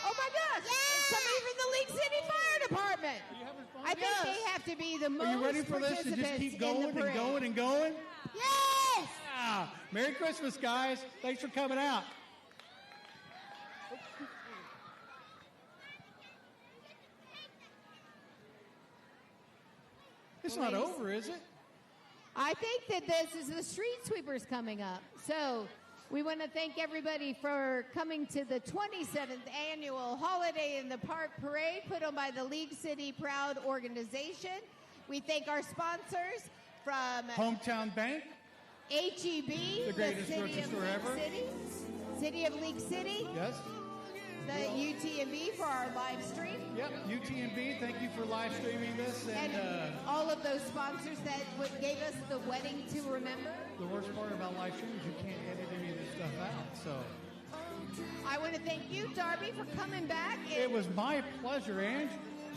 Oh my gosh! Yeah. Somebody from the League City Fire Department. Are you having fun? I think they have to be the most Are you ready for this? And just keep participants going in the and parade. going and going? Yes. Yeah. Merry Christmas, guys. Thanks for coming out. It's not Ladies. over, is it? I think that this is the street sweepers coming up. So we want to thank everybody for coming to the 27th annual Holiday in the Park Parade put on by the League City Proud organization. We thank our sponsors from Hometown Bank. HEB, The greatest City grocery of store League ever. City, City of League City, Yes. the UTMB for our live stream. Yep. UTMB, thank you for live streaming this. And And all of those sponsors that gave us the wedding to remember. the worst part about live streaming is you can't edit any of this stuff out. So I want to thank you, Darby, for coming back. it was my pleasure, Ange.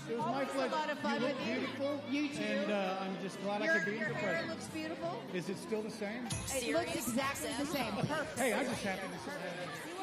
It was my Always a pleasure. lot of fun you look with you. beautiful. You too. And I'm just glad I could be in Your your hair presence. looks beautiful. Is it still the same? It looks exactly the same. Perfect. Hey, I'm just happy to see that.